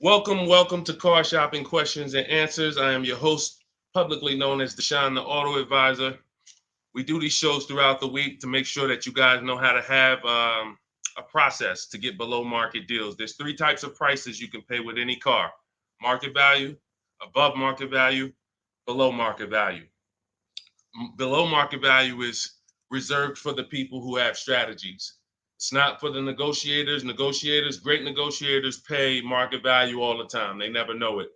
Welcome to Car Shopping Questions and Answers. I am your host, publicly known as Deshone the Auto Advisor. We do these shows throughout the week to make sure that you guys know how to have a process to get below market deals. There's three types of prices you can pay with any car: market value, above market value, below market value. Below market value is reserved for the people who have strategies. It's not for the negotiators. Great negotiators pay market value all the time. They never know it.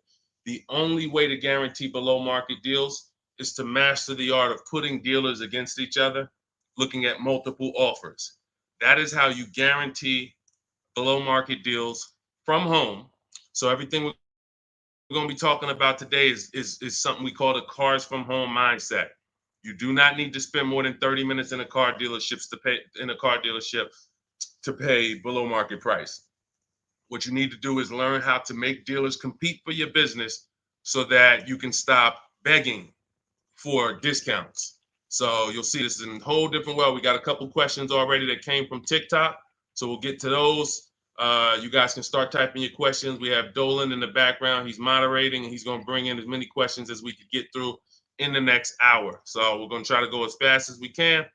The only way to guarantee below market deals is to master the art of putting dealers against each other, looking at multiple offers. That is how you guarantee below market deals from home. So everything we're going to be talking about today is something we call the cars from home mindset. You do not need to spend more than 30 minutes in a car dealership to pay below market price. What you need to do is learn how to make dealers compete for your business so that you can stop begging for discounts. So you'll see this in a whole different way. We got a couple questions already that came from TikTok. So we'll get to those. You guys can start typing your questions. We have Dolan in the background. He's moderating and he's going to bring in as many questions as we could get through in the next hour. So we're going to try to go as fast as we can.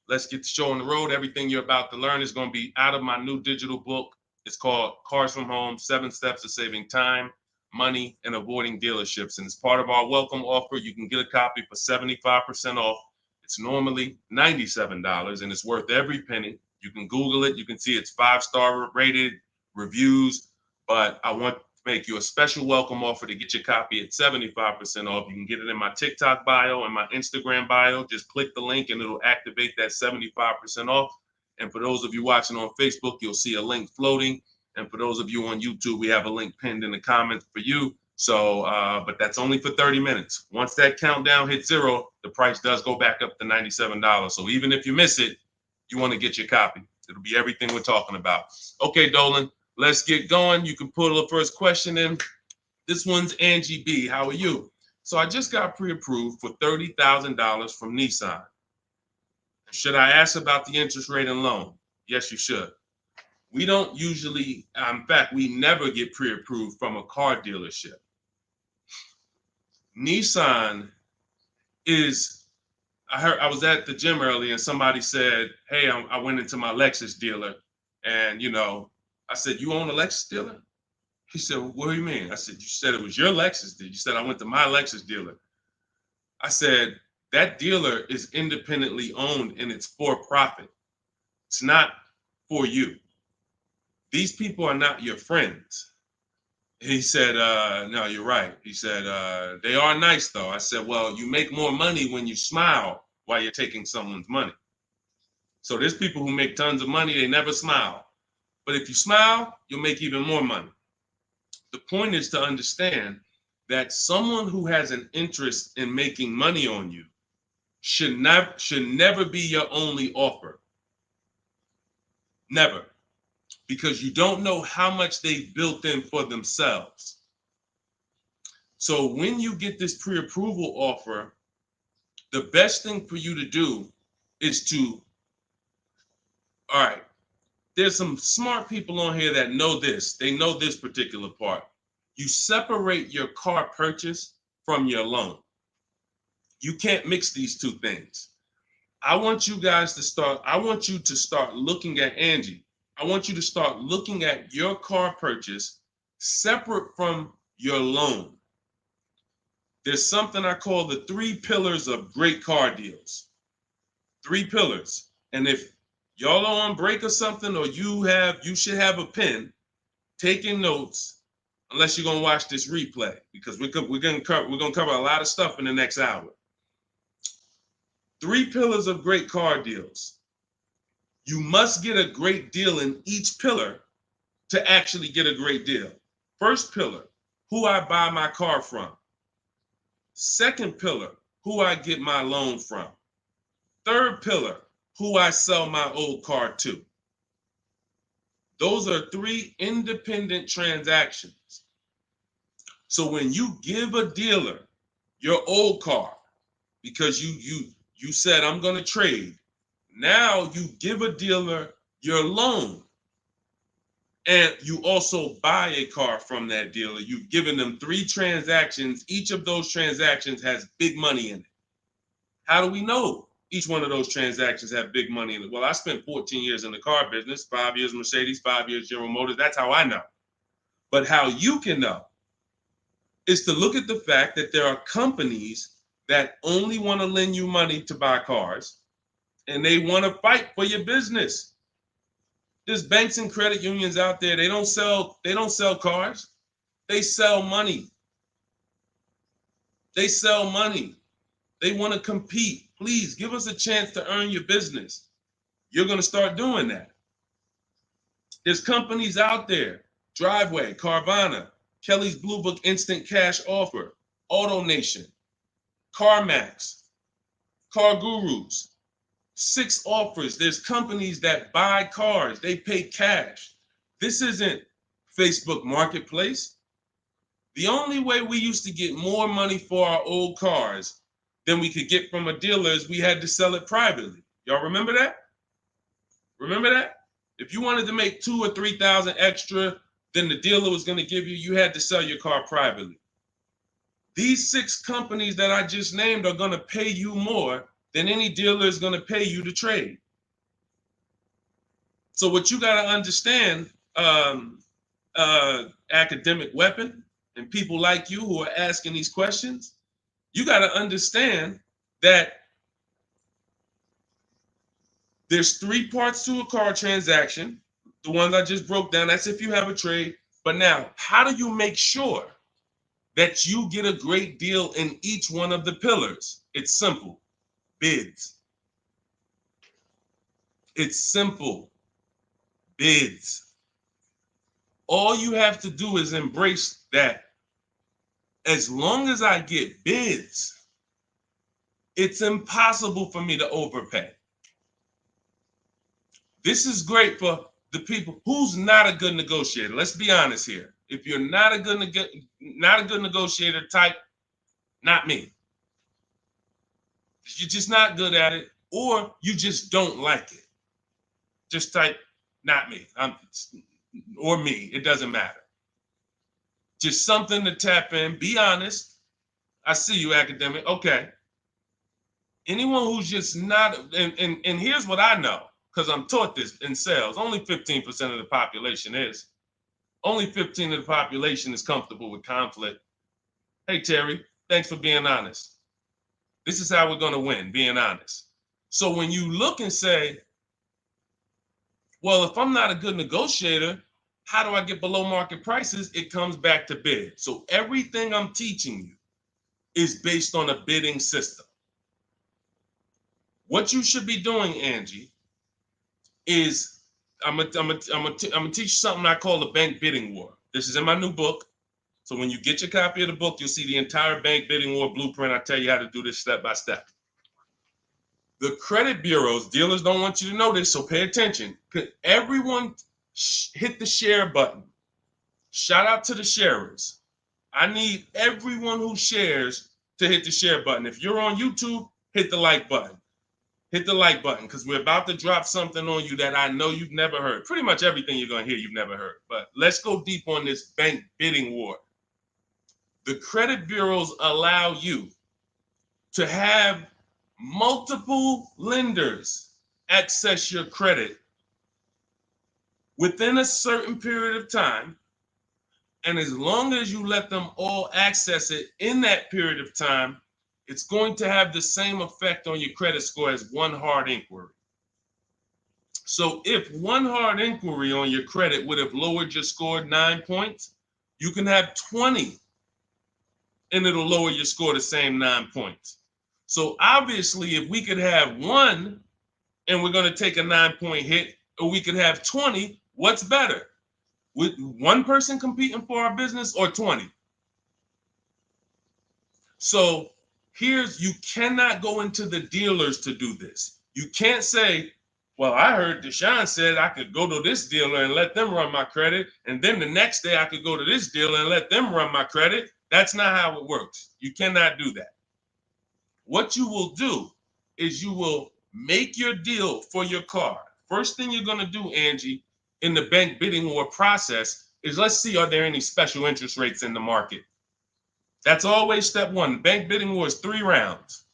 Let's get the show on the road. Everything you're about to learn is going to be out of my new digital book. It's called Cars from Home, 7 Steps to Saving Time, Money, and Avoiding Dealerships. And as part of our welcome offer, you can get a copy for 75% off. It's normally $97 and it's worth every penny. You can Google it. You can see it's 5-star rated reviews, but I want to make you a special welcome offer to get your copy at 75% off. You can get it in my TikTok bio and my Instagram bio. Just click the link and it'll activate that 75% off. And for those of you watching on Facebook, you'll see a link floating. And for those of you on YouTube, we have a link pinned in the comments for you. So, but that's only for 30 minutes. Once that countdown hits 0, the price does go back up to $97. So even if you miss it, you want to get your copy. It'll be everything we're talking about. Okay, Dolan, let's get going. You can pull the first question in. This one's Angie B. How are you? So I just got pre-approved for $30,000 from Nissan. Should I ask about the interest rate and loan? Yes, you should. We don't usually, in fact, we never get pre-approved from a car dealership. Nissan is, I was at the gym earlier and somebody said, hey, I went into my Lexus dealer and, I said, you own a Lexus dealer? He said, well, what do you mean? I said, you said it was your Lexus dealer. You said I went to my Lexus dealer. I said, that dealer is independently owned and it's for profit. It's not for you. These people are not your friends. He said, no, you're right. He said, they are nice though. I said, well, you make more money when you smile while you're taking someone's money. So there's people who make tons of money, they never smile. But if you smile, you'll make even more money. The point is to understand that someone who has an interest in making money on you should never be your only offer. Never. Because you don't know how much they've built in for themselves. So when you get this pre-approval offer, the best thing for you to do is to, all right, there's some smart people on here that know this. They know this particular part. You separate your car purchase from your loan. You can't mix these two things. I want you to start looking at Angie. I want you to start looking at your car purchase separate from your loan. There's something I call the 3 pillars of great car deals. 3 pillars. And if y'all are on break or something, or you should have a pen taking notes, unless you're gonna watch this replay, because we're gonna cover a lot of stuff in the next hour. 3 pillars of great car deals. You must get a great deal in each pillar to actually get a great deal. First pillar, who I buy my car from. Second pillar, who I get my loan from. Third pillar, who I sell my old car to. Those are 3 independent transactions. So when you give a dealer your old car, because you said I'm going to trade, now you give a dealer your loan. And you also buy a car from that dealer. You've given them 3 transactions. Each of those transactions has big money in it. How do we know each one of those transactions have big money in it? Well, I spent 14 years in the car business, 5 years Mercedes, 5 years General Motors. That's how I know. But how you can know is to look at the fact that there are companies that only want to lend you money to buy cars, and they want to fight for your business. There's banks and credit unions out there. They don't sell cars. They sell money. They sell money. They want to compete. Please give us a chance to earn your business. You're going to start doing that. There's companies out there, Driveway, Carvana, Kelly's Blue Book Instant Cash Offer, AutoNation, CarMax, Car Gurus, 6 offers. There's companies that buy cars. They pay cash. This isn't Facebook Marketplace. The only way we used to get more money for our old cars than we could get from a dealer is we had to sell it privately. Y'all remember that? Remember that? If you wanted to make 2,000 or 3,000 extra than the dealer was going to give you, you had to sell your car privately. These 6 companies that I just named are going to pay you more than any dealer is going to pay you to trade. So what you got to understand, academic weapon, and people like you who are asking these questions, you got to understand that there's 3 parts to a car transaction. The ones I just broke down, that's if you have a trade. But now, how do you make sure that you get a great deal in each one of the pillars? It's simple. Bids. It's simple. Bids. All you have to do is embrace that. As long as I get bids, it's impossible for me to overpay. This is great for the people who's not a good negotiator. Let's be honest here. If you're not a good negotiator, type not me. You're just not good at it, or you just don't like it. Just type not me. Or me. It doesn't matter. Just something to tap in. Be honest. I see you, academic. Okay. Anyone who's just not, and here's what I know, because I'm taught this in sales. Only 15% of the population is. Only 15% of the population is comfortable with conflict. Hey, Terry, thanks for being honest. This is how we're going to win, being honest. So when you look and say, well, if I'm not a good negotiator, how do I get below market prices? It comes back to bid. So everything I'm teaching you is based on a bidding system. What you should be doing, Angie, is I'm gonna teach something I call the bank bidding war. This is in my new book. So when you get your copy of the book, you'll see the entire bank bidding war blueprint. I tell you how to do this step by step. The credit bureaus, dealers don't want you to know this, so pay attention. Everyone hit the share button. Shout out to the sharers. I need everyone who shares to hit the share button. If you're on YouTube, hit the like button. Hit the like button, because we're about to drop something on you that I know you've never heard. Pretty much everything you're going to hear you've never heard. But let's go deep on this bank bidding war. The credit bureaus allow you to have multiple lenders access your credit within a certain period of time. And as long as you let them all access it in that period of time, it's going to have the same effect on your credit score as one hard inquiry. So if one hard inquiry on your credit would have lowered your score 9 points, you can have 20 and it'll lower your score the same 9 points. So obviously, if we could have one and we're going to take a 9-point hit, or we could have 20, what's better? With one person competing for our business or 20? So you cannot go into the dealers to do this. You can't say, well, I heard Deshone said I could go to this dealer and let them run my credit, and then the next day I could go to this dealer and let them run my credit. That's not how it works. You cannot do that. What you will do is you will make your deal for your car. First thing you're going to do, Angie, in the bank bidding war process is, let's see, are there any special interest rates in the market? That's always step one. The bank bidding war is 3 rounds.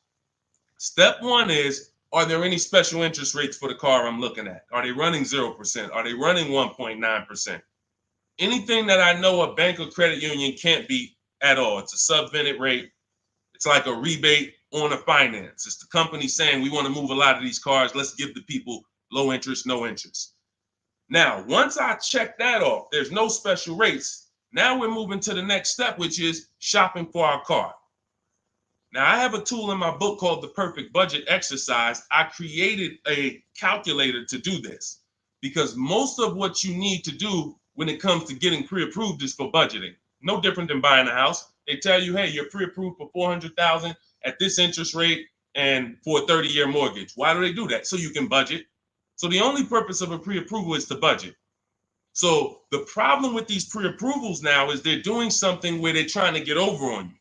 Step one is, are there any special interest rates for the car I'm looking at? Are they running 0%? Are they running 1.9%? Anything that I know a bank or credit union can't beat at all. It's a subvented rate. It's like a rebate on a finance. It's the company saying, we want to move a lot of these cars. Let's give the people low interest, no interest. Now, once I check that off, there's no special rates. Now we're moving to the next step, which is shopping for our car. Now, I have a tool in my book called the Perfect Budget Exercise. I created a calculator to do this because most of what you need to do when it comes to getting pre-approved is for budgeting. No different than buying a house. They tell you, hey, you're pre-approved for $400,000 at this interest rate and for a 30-year mortgage. Why do they do that? So you can budget. So the only purpose of a pre-approval is to budget. So the problem with these pre-approvals now is they're doing something where they're trying to get over on you.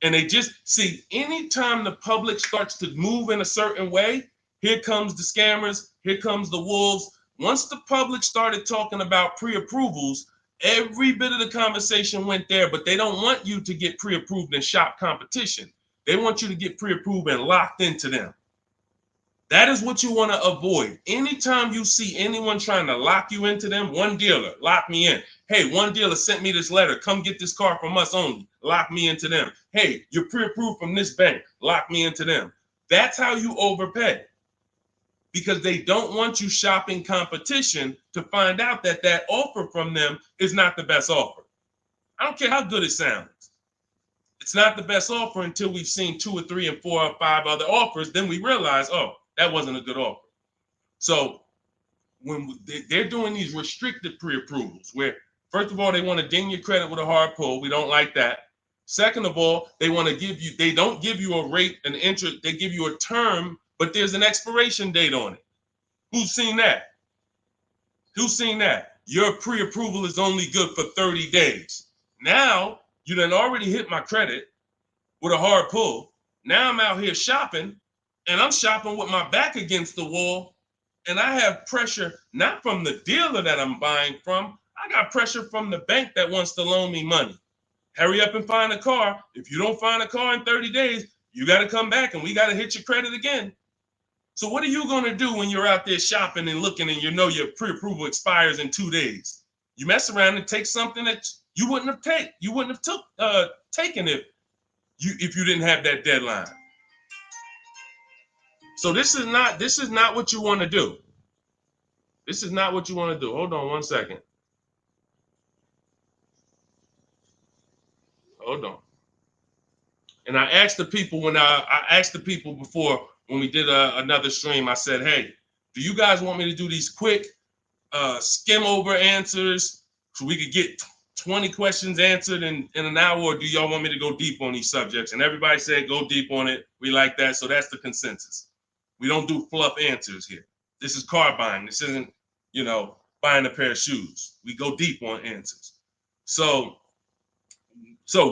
And they just see, anytime the public starts to move in a certain way, here comes the scammers, here comes the wolves. Once the public started talking about pre-approvals, every bit of the conversation went there, but they don't want you to get pre-approved and shop competition. They want you to get pre-approved and locked into them. That is what you want to avoid. Anytime you see anyone trying to lock you into them, one dealer, lock me in. Hey, one dealer sent me this letter. Come get this car from us only. Lock me into them. Hey, you're pre-approved from this bank. Lock me into them. That's how you overpay. Because they don't want you shopping competition to find out that that offer from them is not the best offer. I don't care how good it sounds. It's not the best offer until we've seen 2 or 3 and 4 or 5 other offers. Then we realize, oh, that wasn't a good offer. So when they're doing these restricted pre-approvals, where first of all, they want to ding your credit with a hard pull. We don't like that. Second of all, they want to give you, they don't give you a rate, an interest, they give you a term, but there's an expiration date on it. Who's seen that? Who's seen that? Your pre-approval is only good for 30 days. Now, you done already hit my credit with a hard pull. Now I'm out here shopping, and I'm shopping with my back against the wall, and I have pressure not from the dealer that I'm buying from. I got pressure from the bank that wants to loan me money. Hurry up and find a car. If you don't find a car in 30 days, you got to come back and we got to hit your credit again. So what are you going to do when you're out there shopping and looking and you know your pre-approval expires in 2 days? You mess around and take something that you wouldn't have taken if you didn't have that deadline. So this is not what you want to do. This is not what you want to do. Hold on one second. Hold on. And I asked the people before when we did another stream, I said, hey, do you guys want me to do these quick skim over answers so we could get 20 questions answered in an hour, or do y'all want me to go deep on these subjects? And everybody said go deep on it. We like that. So that's the consensus. We don't do fluff answers here. This is car buying. This isn't, buying a pair of shoes. We go deep on answers. So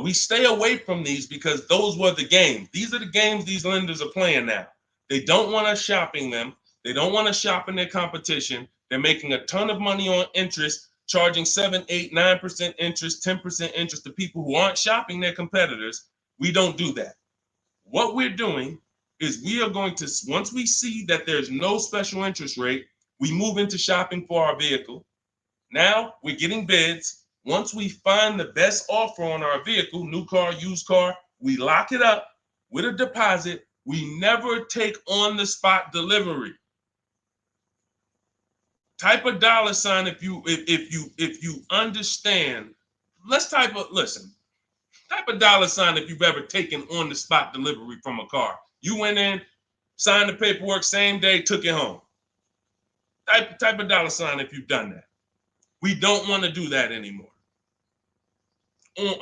we stay away from these because those were the games. These are the games these lenders are playing now. They don't want us shopping them. They don't want us shopping their competition. They're making a ton of money on interest, charging 7, 8, 9% interest, 10% interest to people who aren't shopping their competitors. We don't do that. What we're doing is we are going to, once we see that there's no special interest rate, we move into shopping for our vehicle. Now we're getting bids. Once we find the best offer on our vehicle, new car, used car, we lock it up with a deposit. We never take on the spot delivery. Type a $sign if you understand. Type a $sign if you've ever taken on the spot delivery from a car. You went in, signed the paperwork, same day, took it home. Type a $sign if you've done that. We don't want to do that anymore.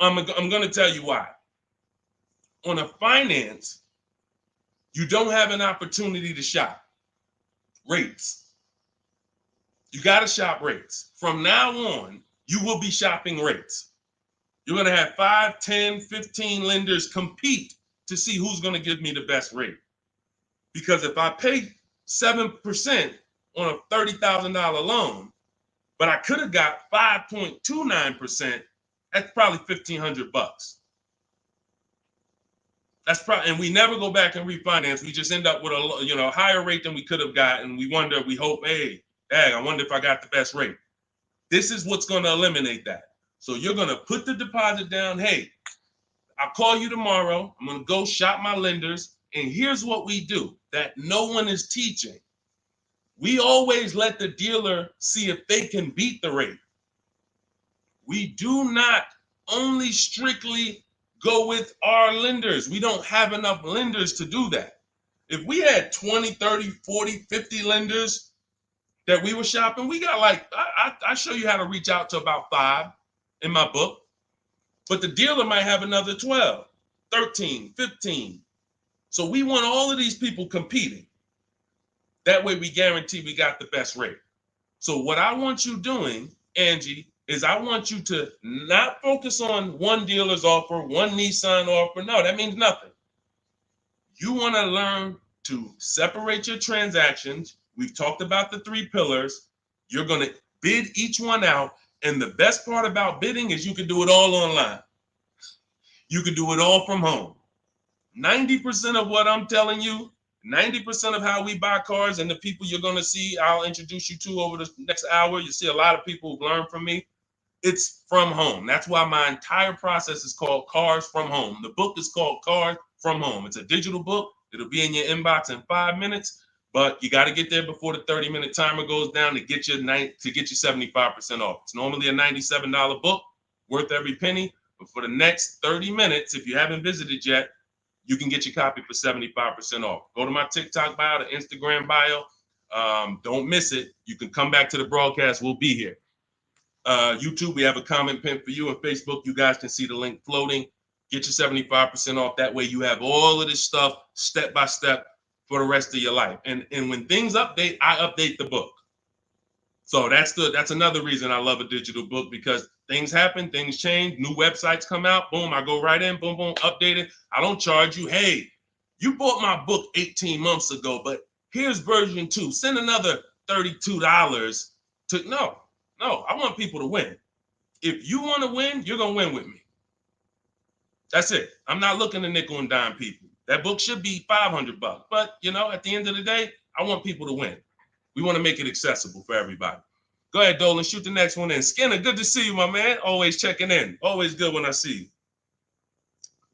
I'm going to tell you why. On a finance, you don't have an opportunity to shop rates. You got to shop rates. From now on, you will be shopping rates. You're going to have 5, 10, 15 lenders compete to see who's going to give me the best rate. Because if I pay 7% on a $30,000 loan, but I could have got 5.29%. That's probably $1,500. That's probably, and we never go back and refinance. We just end up with a higher rate than we could have gotten. We wonder, we hope, hey, dang, I wonder if I got the best rate. This is what's going to eliminate that. So you're going to put the deposit down. Hey, I'll call you tomorrow. I'm going to go shop my lenders. And here's what we do that no one is teaching. We always let the dealer see if they can beat the rate. We do not only strictly go with our lenders. We don't have enough lenders to do that. If we had 20, 30, 40, 50 lenders that we were shopping, we got like, I show you how to reach out to about 5 in my book, but the dealer might have another 12, 13, 15. So we want all of these people competing. That way we guarantee we got the best rate. So what I want you doing, Angie, is I want you to not focus on one dealer's offer, one Nissan offer. No, that means nothing. You want to learn to separate your transactions. We've talked about the 3 pillars. You're going to bid each one out. And the best part about bidding is you can do it all online. You can do it all from home. 90% of what I'm telling you, 90% of how we buy cars and the people you're going to see, I'll introduce you to over the next hour. You see a lot of people who've learned from me. It's from home. That's why my entire process is called Cars from Home. The book is called Cars from Home. It's a digital book. It'll be in your inbox in 5 minutes, but you got to get there before the 30-minute timer goes down to get you 75% off. It's normally a $97 book, worth every penny. But for the next 30 minutes, if you haven't visited yet, you can get your copy for 75% off. Go to my TikTok bio, the Instagram bio. Don't miss it. You can come back to the broadcast. We'll be here. YouTube, we have a comment pin for you. On Facebook, you guys can see the link floating. Get your 75% off. That way you have all of this stuff step by step for the rest of your life. And when things update, I update the book. So that's another reason I love a digital book, because things happen, things change, new websites come out, boom, I go right in, boom, boom, update it. I don't charge you, hey, you bought my book 18 months ago, but here's version 2. Send another $32 to, no, I want people to win. If you want to win, you're going to win with me. That's it. I'm not looking to nickel and dime people. That book should be $500, but at the end of the day, I want people to win. We want to make it accessible for everybody. Go ahead, Dolan, shoot the next one in. Skinner, good to see you, my man. Always checking in. Always good when I see you.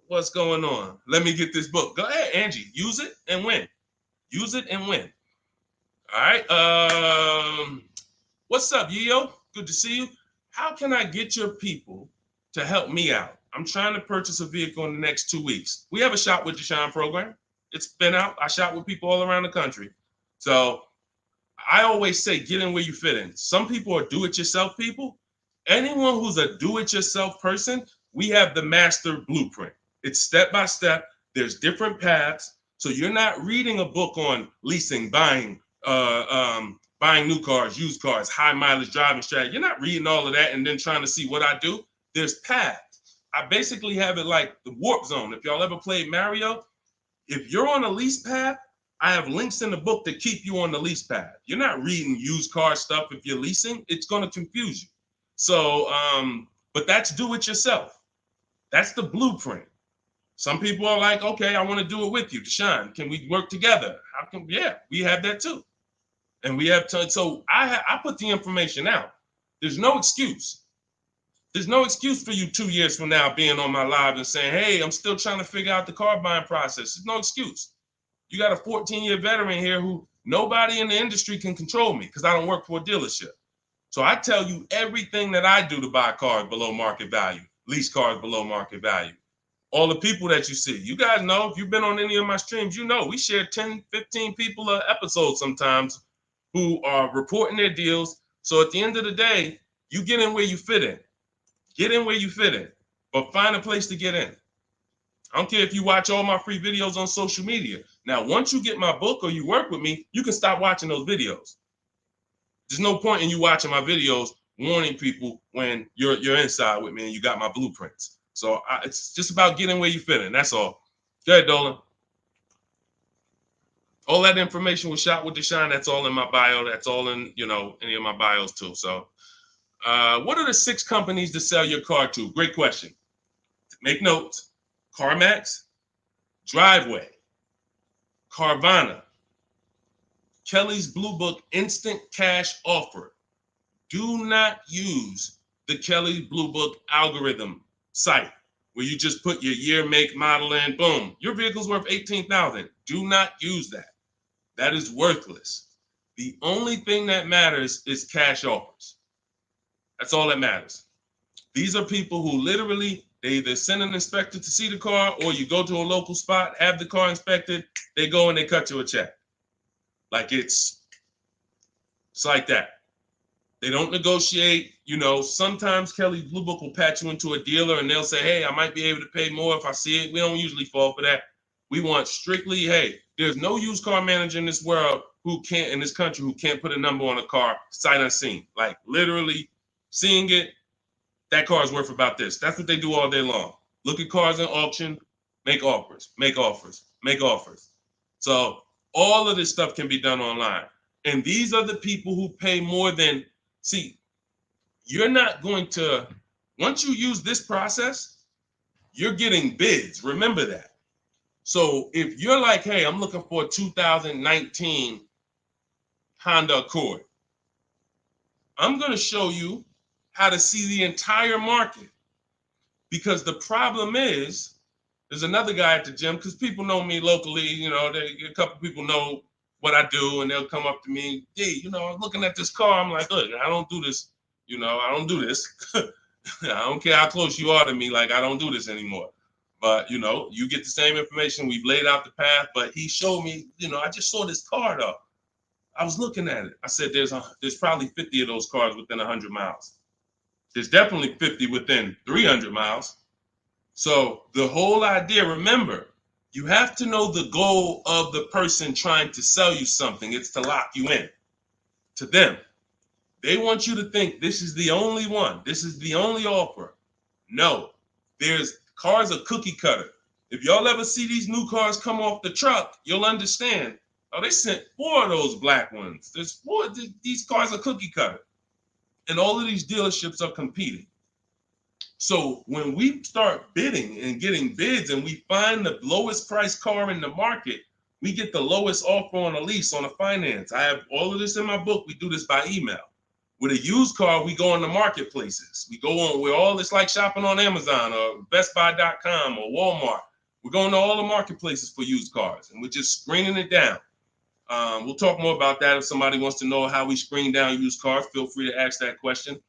What's going on? Let me get this book. Go ahead, Angie. Use it and win. Use it and win. All right. What's up, Yo? Good to see you. How can I get your people to help me out? I'm trying to purchase a vehicle in the next 2 weeks. We have a Shop with Deshone program. It's been out. I shop with people all around the country. So I always say, get in where you fit in. Some people are do-it-yourself people. Anyone who's a do-it-yourself person, we have the master blueprint. It's step by step. There's different paths. So you're not reading a book on leasing, buying new cars, used cars, high mileage driving strategy. You're not reading all of that and then trying to see what I do. There's paths. I basically have it like the warp zone. If y'all ever played Mario, if you're on a lease path, I have links in the book that keep you on the lease path. You're not reading used car stuff. If you're leasing, it's going to confuse you. So, but that's do it yourself. That's the blueprint. Some people are like, okay, I want to do it with you, Deshone. Can we work together? Yeah, we have that too. And we have so I put the information out. There's no excuse. There's no excuse for you 2 years from now being on my live and saying, hey, I'm still trying to figure out the car buying process. There's no excuse. You got a 14-year veteran here who nobody in the industry can control me because I don't work for a dealership. So I tell you everything that I do to buy cars below market value, lease cars below market value. All the people that you see, you guys know, if you've been on any of my streams, you know we share 10, 15 people an episode sometimes who are reporting their deals. So at the end of the day, you get in where you fit in. Get in where you fit in, but find a place to get in. I don't care if you watch all my free videos on social media. Now, once you get my book or you work with me, you can stop watching those videos. There's no point in you watching my videos warning people when you're inside with me and you got my blueprints. So it's just about getting where you fit in. That's all. Go ahead, Dolan. All that information was shot with Deshone. That's all in my bio. That's all in any of my bios too. So What are the 6 companies to sell your car to? Great question. Make notes. CarMax, Driveway, Carvana, Kelly's Blue Book Instant Cash Offer. Do not use the Kelly Blue Book algorithm site where you just put your year, make, model in, boom. Your vehicle's worth $18,000. Do not use that. That is worthless. The only thing that matters is cash offers. That's all that matters. These are people who literally, they either send an inspector to see the car, or you go to a local spot, have the car inspected, they go and they cut you a check. Like it's like that. They don't negotiate. You know, sometimes Kelly Blue Book will patch you into a dealer and they'll say, hey, I might be able to pay more if I see it. We don't usually fall for that. We want strictly, hey, there's no used car manager in this world who can't, in this country, who can't put a number on a car sight unseen. Like literally seeing it, that car is worth about this. That's what they do all day long. Look at cars in auction, make offers, make offers, make offers. So all of this stuff can be done online. And these are the people who pay more than, see, you're not going to, once you use this process, you're getting bids. Remember that. So if you're like, hey, I'm looking for a 2019 Honda Accord, I'm going to show you how to see the entire market. Because the problem is, there's another guy at the gym, because people know me locally, you know, a couple people know what I do, and they'll come up to me, hey, you know, I'm looking at this car. I'm like, look, I don't do this. You know, I don't do this. I don't care how close you are to me. Like, I don't do this anymore. But, you know, you get the same information. We've laid out the path. But he showed me, you know, I just saw this car, though. I was looking at it. I said, there's probably 50 of those cars within 100 miles. There's definitely 50 within 300 miles. So the whole idea, remember, you have to know the goal of the person trying to sell you something. It's to lock you in to them. They want you to think this is the only one. This is the only offer. No, there's cars are cookie cutter. If y'all ever see these new cars come off the truck, you'll understand. Oh, they sent 4 of those black ones. There's 4. These cars are cookie cutter. And all of these dealerships are competing. So when we start bidding and getting bids and we find the lowest price car in the market, we get the lowest offer on a lease, on a finance. I have all of this in my book. We do this by email. With a used car, we go on the marketplaces. We go on, we're all, it's like shopping on Amazon or BestBuy.com or Walmart. We're going to all the marketplaces for used cars, and we're just screening it down. We'll talk more about that. If somebody wants to know how we screen down used cars, feel free to ask that question.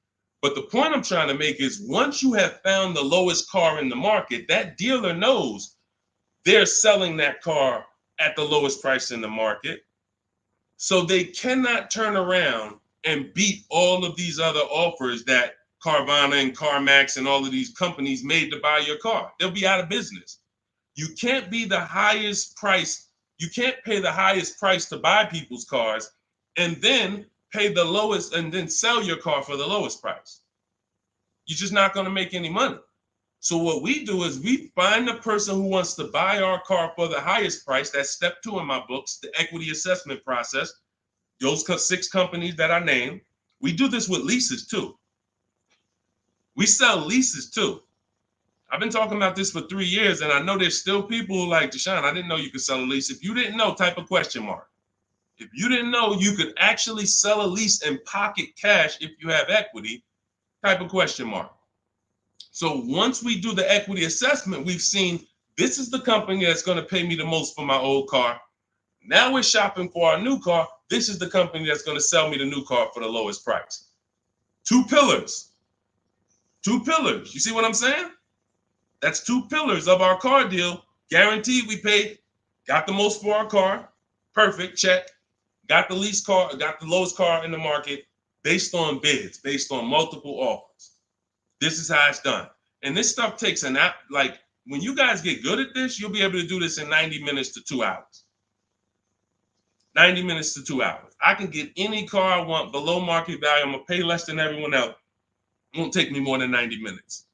But the point I'm trying to make is, once you have found the lowest car in the market, that dealer knows they're selling that car at the lowest price in the market. So they cannot turn around and beat all of these other offers that Carvana and CarMax and all of these companies made to buy your car. They'll be out of business. You can't be the highest price. You can't pay the highest price to buy people's cars and then pay the lowest and then sell your car for the lowest price. You're just not going to make any money. So what we do is we find the person who wants to buy our car for the highest price. That's step 2 in my books, the equity assessment process. Those 6 companies that I named. We do this with leases too. We sell leases too. I've been talking about this for 3 years, and I know there's still people who like, Deshone, I didn't know you could sell a lease. If you didn't know, type a question mark. If you didn't know you could actually sell a lease and pocket cash if you have equity, type a question mark. So once we do the equity assessment, we've seen this is the company that's going to pay me the most for my old car. Now we're shopping for our new car. This is the company that's going to sell me the new car for the lowest price. 2 pillars. 2 pillars. You see what I'm saying? That's 2 pillars of our car deal. Guaranteed we paid, got the most for our car. Perfect, check. Got the least car, got the lowest car in the market based on bids, based on multiple offers. This is how it's done. And this stuff takes an app. Like, when you guys get good at this, you'll be able to do this in 90 minutes to 2 hours. 90 minutes to 2 hours. I can get any car I want below market value. I'm going to pay less than everyone else. It won't take me more than 90 minutes.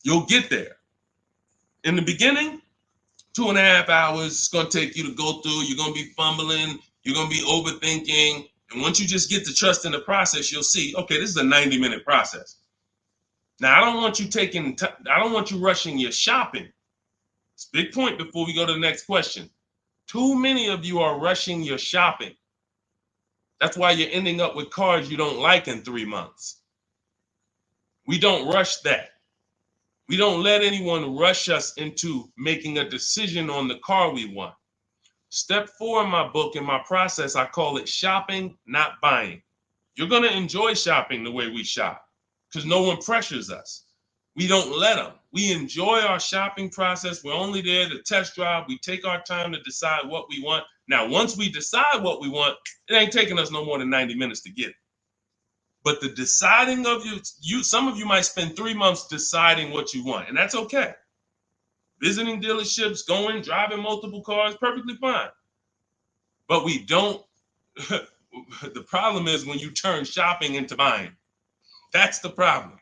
You'll get there. In the beginning, 2.5 hours, it's going to take you to go through. You're going to be fumbling. You're going to be overthinking. And once you just get the trust in the process, you'll see, okay, this is a 90-minute process. Now, I don't want you rushing your shopping. It's a big point before we go to the next question. Too many of you are rushing your shopping. That's why you're ending up with cars you don't like in 3 months. We don't rush that. We don't let anyone rush us into making a decision on the car we want. Step 4 in my book, in my process, I call it shopping, not buying. You're going to enjoy shopping the way we shop because no one pressures us. We don't let them. We enjoy our shopping process. We're only there to test drive. We take our time to decide what we want. Now, once we decide what we want, it ain't taking us no more than 90 minutes to get it. But the deciding of some of you might spend 3 months deciding what you want, and that's okay. Visiting dealerships, driving multiple cars, perfectly fine. But we don't, the problem is when you turn shopping into buying. That's the problem.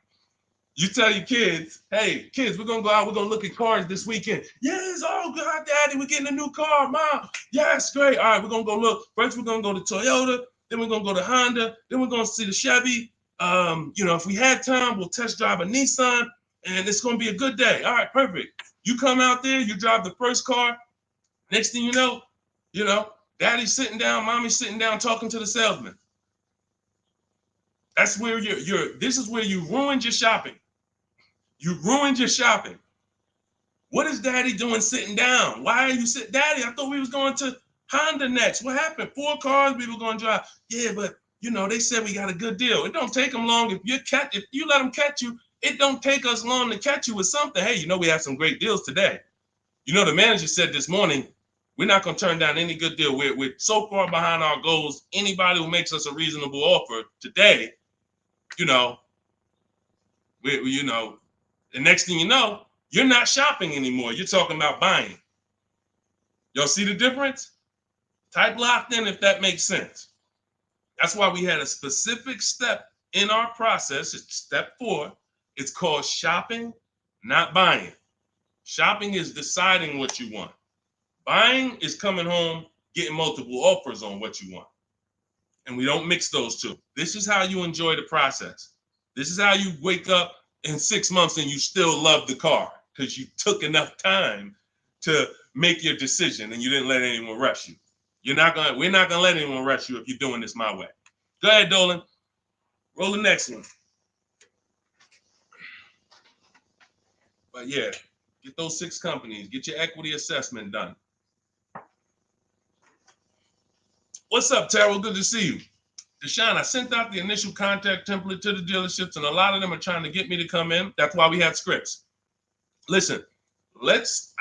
You tell your kids, hey, kids, we're going to go out. We're going to look at cars this weekend. Yes, oh, God, Daddy, we're getting a new car. Mom, yes, great. All right, we're going to go look. First, we're going to go to Toyota. Then we're going to go to Honda. Then we're going to see the Chevy. If we had time, we'll test drive a Nissan. And it's going to be a good day. All right, perfect. You come out there, you drive the first car. Next thing you know, Daddy's sitting down, Mommy's sitting down talking to the salesman. That's where this is where you ruined your shopping. You ruined your shopping. What is Daddy doing sitting down? Why are you sitting? Daddy, I thought we was going to Honda next. What happened? 4 cars we were going to drive. Yeah, but they said we got a good deal. It don't take them long. If you let them catch you, it don't take us long to catch you with something. Hey, we have some great deals today. The manager said this morning, we're not going to turn down any good deal. We're so far behind our goals. Anybody who makes us a reasonable offer today, the next thing you know, you're not shopping anymore. You're talking about buying. Y'all see the difference? Type locked in if that makes sense. That's why we had a specific step in our process. It's step 4. It's called shopping, not buying. Shopping is deciding what you want. Buying is coming home, getting multiple offers on what you want. And we don't mix those two. This is how you enjoy the process. This is how you wake up in 6 months and you still love the car because you took enough time to make your decision and you didn't let anyone rush you. We're not gonna let anyone rush you if you're doing this my way. Go ahead, Dolan. Roll the next one. But yeah, get those 6 companies. Get your equity assessment done. What's up, Terrell? Good to see you. Deshone, I sent out the initial contact template to the dealerships, and a lot of them are trying to get me to come in. That's why we have scripts. Listen,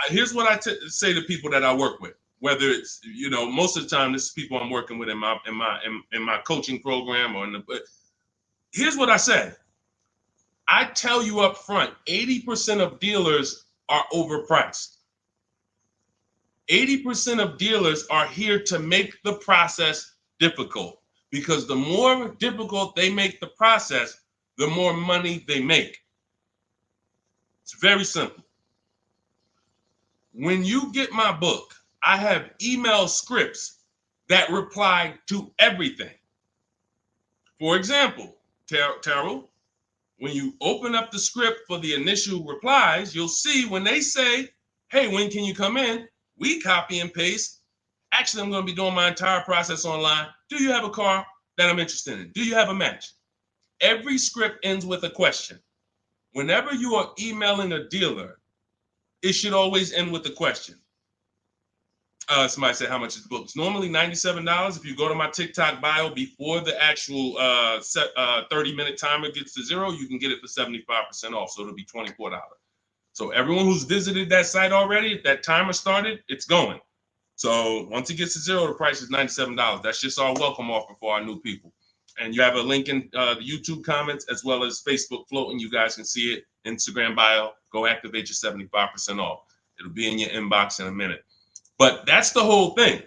here's what I say to people that I work with. Whether it's most of the time this is people I'm working with in my coaching program here's what I say. I tell you up front, 80% of dealers are overpriced. 80% of dealers are here to make the process difficult because the more difficult they make the process, the more money they make. It's very simple. When you get my book, I have email scripts that reply to everything. For example, Terrell, when you open up the script for the initial replies, you'll see when they say, hey, when can you come in? We copy and paste. Actually, I'm going to be doing my entire process online. Do you have a car that I'm interested in? Do you have a match? Every script ends with a question. Whenever you are emailing a dealer, it should always end with a question. Somebody said, how much is the book? It's normally $97. If you go to my TikTok bio before the actual 30-minute timer gets to 0, you can get it for 75% off. So it'll be $24. So everyone who's visited that site already, if that timer started, it's going. So once it gets to 0, the price is $97. That's just our welcome offer for our new people. And you have a link in the YouTube comments as well as Facebook floating. You guys can see it. Instagram bio. Go activate your 75% off. It'll be in your inbox in a minute. But that's the whole thing.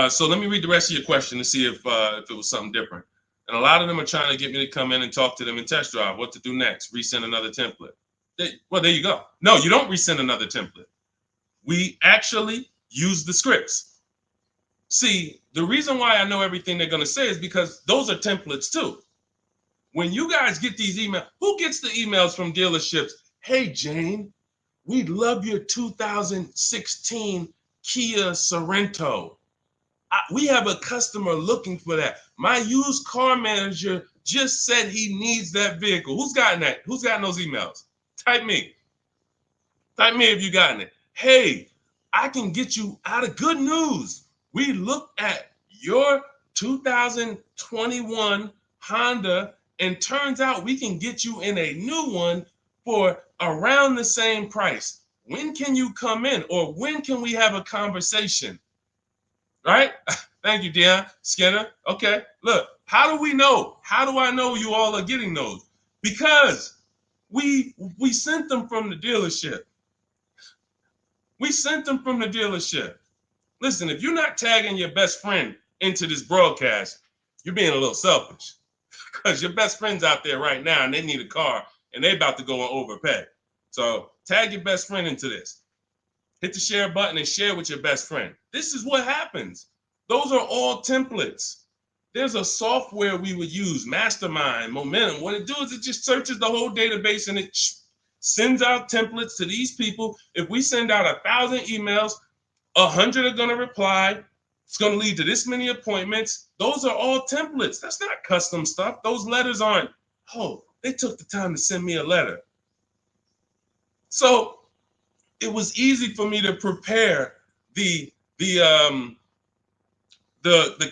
So let me read the rest of your question to see if it was something different. And a lot of them are trying to get me to come in and talk to them and test drive. What to do next? Resend another template. Well, there you go. No, you don't resend another template. We actually use the scripts. See, the reason why I know everything they're going to say is because those are templates too. When you guys get these emails, who gets the emails from dealerships? Hey, Jane, we love your 2016 Kia Sorento. We have a customer looking for that. My used car manager just said he needs that vehicle. Who's gotten that? Who's gotten those emails? Type me. Type me if you gotten it. Hey, I can get you out of good news. We looked at your 2021 Honda, and turns out we can get you in a new one for around the same price. When can you come in? Or when can we have a conversation? Right? Thank you, Dion Skinner. Okay, look, how do we know? How do I know you all are getting those? Because we sent them from the dealership. We sent them from the dealership. Listen, if you're not tagging your best friend into this broadcast, you're being a little selfish because your best friend's out there right now and they need a car and they about to go and overpay. So tag your best friend into this. Hit the share button and share with your best friend. This is what happens. Those are all templates. There's a software we would use, Mastermind, Momentum. What it does is it just searches the whole database and it sends out templates to these people. If we send out 1,000 emails, 100 are going to reply. It's going to lead to this many appointments. Those are all templates. That's not custom stuff. Those letters aren't, oh, they took the time to send me a letter. So it was easy for me to prepare the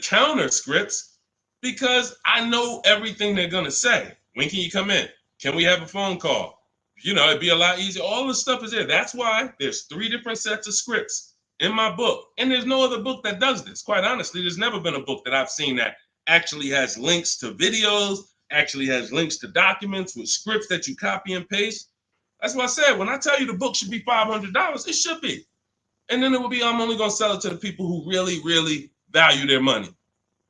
counter scripts because I know everything they're going to say. When can you come in? Can we have a phone call? You know, it'd be a lot easier. All the stuff is there. That's why there's 3 different sets of scripts in my book. And there's no other book that does this. Quite honestly, there's never been a book that I've seen that actually has links to videos, actually has links to documents with scripts that you copy and paste. That's what I said. When I tell you the book should be $500, it should be. And then it would be, I'm only going to sell it to the people who really, really value their money.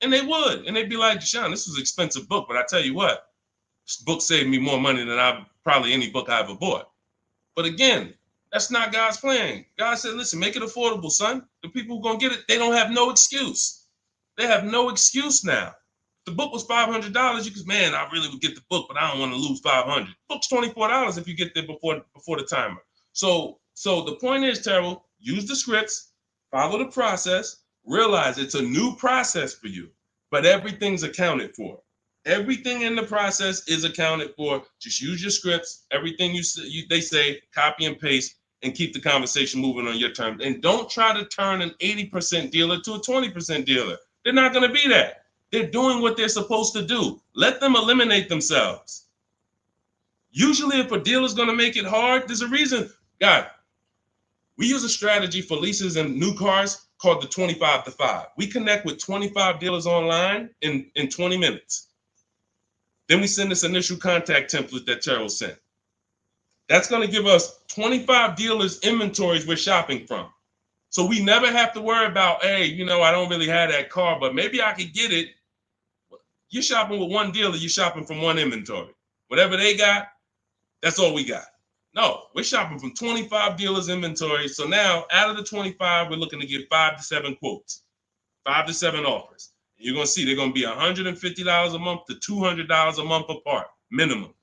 And they would. And they'd be like, Deshone, this was an expensive book, but I tell you what, this book saved me more money than probably any book I ever bought. But again, that's not God's plan. God said, listen, make it affordable, son. The people who are going to get it, they don't have no excuse. They have no excuse now. If the book was $500, you could, man, I really would get the book, but I don't want to lose $500. Book's $24 if you get there before the timer. So the point is, Terrell, use the scripts, follow the process, realize it's a new process for you, but everything's accounted for. Everything in the process is accounted for. Just use your scripts. Everything they say, copy and paste, and keep the conversation moving on your terms. And don't try to turn an 80% dealer to a 20% dealer. They're not going to be that. They're doing what they're supposed to do. Let them eliminate themselves. Usually, if a dealer's going to make it hard, there's a reason. God, we use a strategy for leases and new cars called the 25 to 5. We connect with 25 dealers online in 20 minutes. Then we send this initial contact template that Terrell sent. That's going to give us 25 dealers' inventories we're shopping from. So we never have to worry about, hey, you know, I don't really have that car, but maybe I could get it. You're shopping with one dealer, you're shopping from one inventory. Whatever they got, that's all we got. No, we're shopping from 25 dealers' inventory. So now out of the 25, we're looking to get 5 to 7 quotes, 5 to 7 offers. You're going to see they're going to be $150 a month to $200 a month apart, minimum.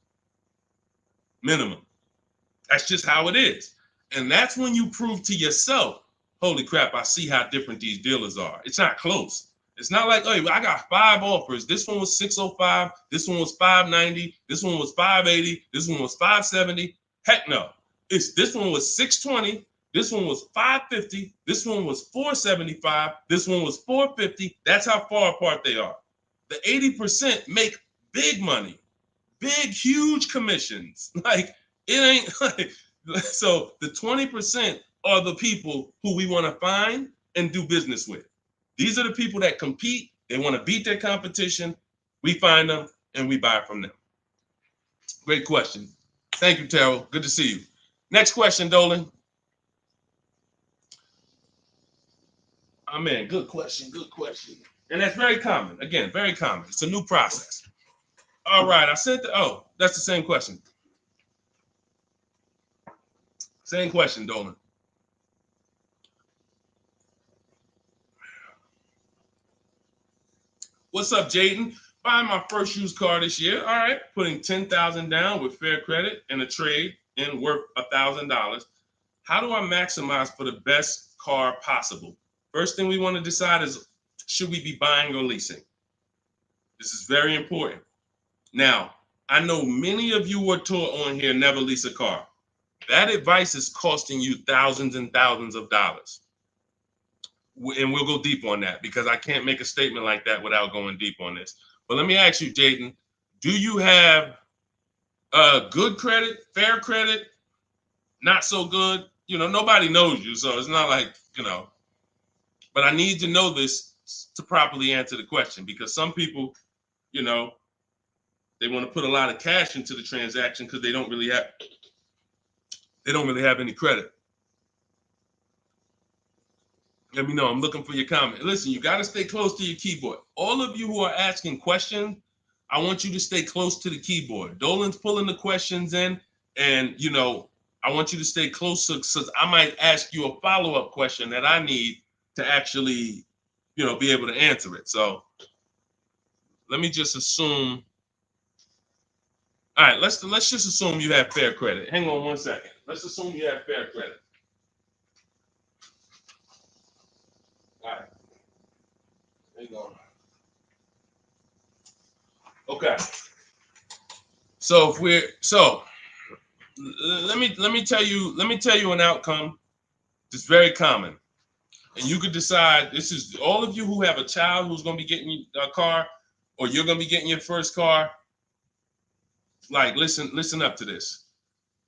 That's just how it is. And that's when you prove to yourself, holy crap, I see how different these dealers are. It's not close. It's not like, hey, I got 5 offers. This one was $605. This one was $590. This one was $580. This one was $570. Heck no. This one was $620. This one was $550. This one was $475. This one was $450. That's how far apart they are. The 80% make big money, big, huge commissions. Like, it ain't like, so the 20% are the people who we want to find and do business with. These are the people that compete. They want to beat their competition. We find them and we buy from them. Great question. Thank you, Terrell. Good to see you. Next question, Dolan. Amen. Good question. And that's very common. Again, very common. It's a new process. All right. I said, that's the same question. Same question, Dolan. what's up, Jaden? Buying my first used car this year. All right, putting $10,000 down with fair credit and a trade in worth $1,000. How do I maximize for the best car possible? First thing we want to decide is, should we be buying or leasing? This is very important. Now, I know many of you were taught on here, never lease a car. That advice is costing you thousands and thousands of dollars. And we'll go deep on that because I can't make a statement like that without going deep on this. But let me ask you, Jaden, do you have good credit, fair credit, not so good? You know, nobody knows you, so it's not like, but I need to know this to properly answer the question, because some people, they want to put a lot of cash into the transaction because they don't really have any credit. Let me know. I'm looking for your comment. Listen, you got to stay close to your keyboard. All of you who are asking questions, I want you to stay close to the keyboard. Dolan's pulling the questions in, and I want you to stay close, because I might ask you a follow-up question that I need to actually, be able to answer it. So let me just assume. All right, let's just assume you have fair credit. Hang on one second. Let's assume you have fair credit. All right. Hang on. Okay. So let me tell you an outcome that's very common, and you could decide. This is all of you who have a child who's going to be getting a car, or you're going to be getting your first car. Like, listen up to this.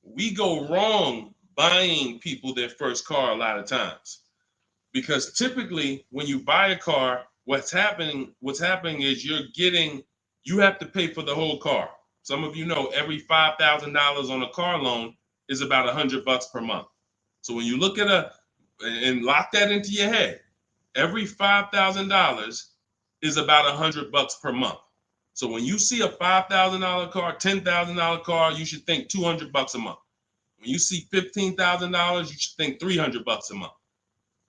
We go wrong buying people their first car a lot of times, because typically when you buy a car, what's happening is you have to pay for the whole car. Some of you know every $5,000 on a car loan is about $100 per month. So when you look at and lock that into your head, every $5,000 is about $100 per month. So when you see a $5,000 car, $10,000 car, you should think $200 a month. When you see $15,000, you should think $300 a month.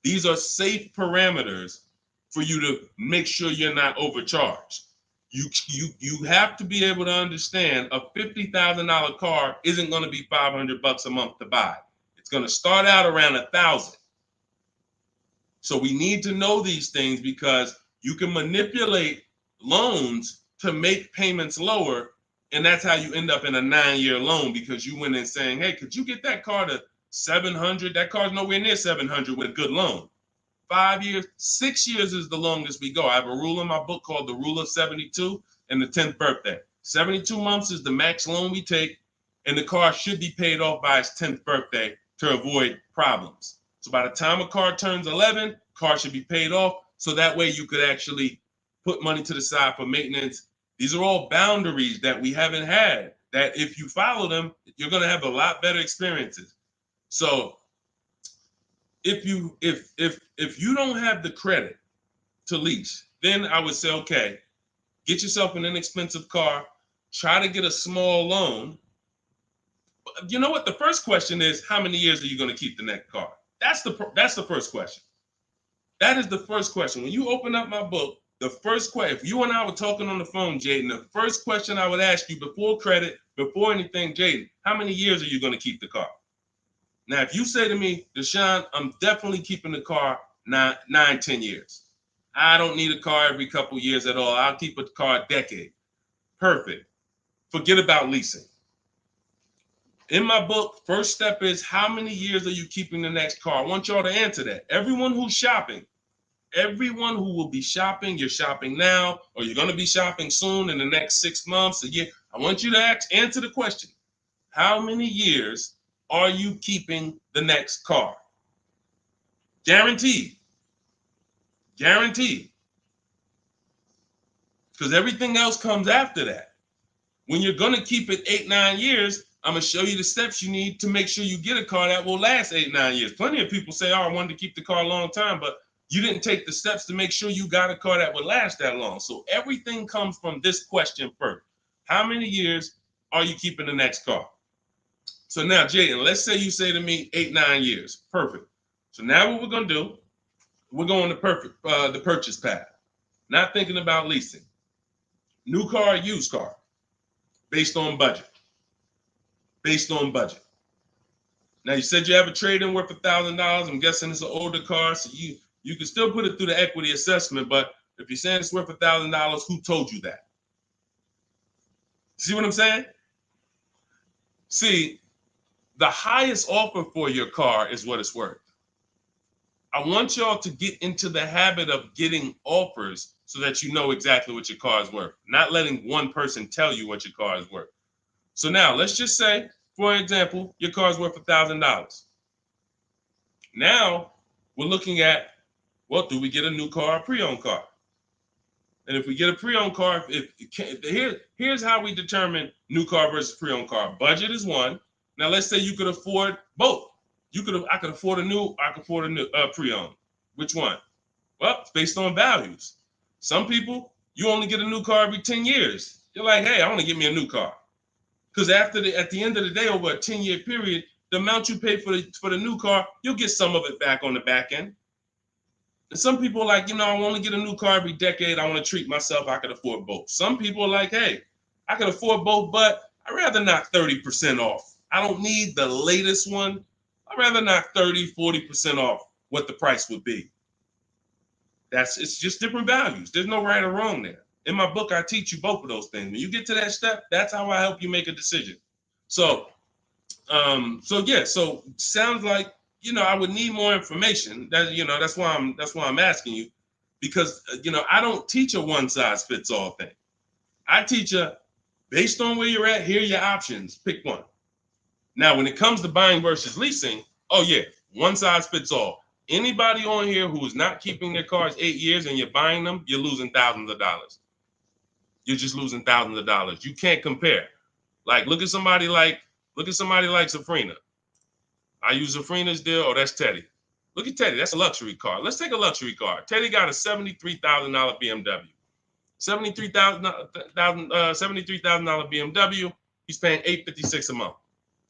These are safe parameters for you to make sure you're not overcharged. You have to be able to understand a $50,000 car isn't going to be $500 a month to buy. It's going to start out around $1,000. So we need to know these things, because you can manipulate loans to make payments lower, and that's how you end up in a 9-year loan, because you went in saying, hey, could you get that car to 700? That car's nowhere near 700 with a good loan. 5 years, 6 years is the longest we go. I have a rule in my book called the Rule of 72 and the 10th birthday. 72 months is the max loan we take, and the car should be paid off by its 10th birthday to avoid problems. So by the time a car turns 11, car should be paid off, so that way you could actually put money to the side for maintenance. These are all boundaries that we haven't had, that if you follow them, you're going to have a lot better experiences. So if you don't have the credit to lease, then I would say, okay, get yourself an inexpensive car, try to get a small loan. You know what? The first question is, how many years are you going to keep the next car? That's the first question. That is the first question. When you open up my book, the first question, if you and I were talking on the phone, Jaden, the first question I would ask you before credit, before anything, Jaden, how many years are you going to keep the car? Now, if you say to me, Deshone, I'm definitely keeping the car 9-10 years. I don't need a car every couple years at all. I'll keep a car a decade. Perfect. Forget about leasing. In my book, first step is, how many years are you keeping the next car? I want y'all to answer that. Everyone who's shopping, everyone who will be shopping, you're shopping now, or you're going to be shopping soon in the next 6 months, a year. I want you to answer the question. How many years are you keeping the next car? Guaranteed. Guaranteed. Because everything else comes after that. When you're going to keep it 8-9 years, I'm going to show you the steps you need to make sure you get a car that will last 8-9 years. Plenty of people say, oh, I wanted to keep the car a long time, but you didn't take the steps to make sure you got a car that would last that long. So everything comes from this question first. How many years are you keeping the next car? So now, Jaden, let's say you say to me 8-9 years. Perfect. So now what we're going to do, we're going to the purchase path. Not thinking about leasing. New car, used car, based on budget. Based on budget. Now you said you have a trade-in worth $1,000. I'm guessing it's an older car, so you can still put it through the equity assessment. But if you're saying it's worth $1,000, who told you that? See what I'm saying? See, the highest offer for your car is what it's worth. I want y'all to get into the habit of getting offers so that you know exactly what your car is worth, not letting one person tell you what your car is worth. So now let's just say, for example, your car is worth $1,000. Now we're looking at, well, do we get a new car, a pre-owned car? And if we get a pre-owned car, here's how we determine new car versus pre-owned car. Budget is one. Now let's say you could afford both. I could afford a new, I could afford a new pre-owned. Which one? Well, it's based on values. Some people, you only get a new car every 10 years. You're like, hey, I want to get me a new car. Because at the end of the day, over a 10-year period, the amount you pay for the new car, you'll get some of it back on the back end. And some people are like, I want to get a new car every decade. I want to treat myself. I could afford both. Some people are like, hey, I can afford both, but I'd rather knock 30% off. I don't need the latest one. I'd rather knock 30, 40% off what the price would be. It's just different values. There's no right or wrong there. In my book, I teach you both of those things. When you get to that step, that's how I help you make a decision. So sounds like, I would need more information. That's why I'm asking you, because I don't teach a one size fits all thing. I teach based on where you're at, here are your options. Pick one. Now, when it comes to buying versus leasing, oh yeah, one size fits all. Anybody on here who is not keeping their cars 8 years and you're buying them, you're losing thousands of dollars. You're just losing thousands of dollars. You can't compare. Like, look at somebody like Safrina. I use Safrina's deal. Oh, that's Teddy. Look at Teddy. That's a luxury car. Let's take a luxury car. Teddy got a $73,000 BMW. $73,000 BMW. He's paying $856 a month.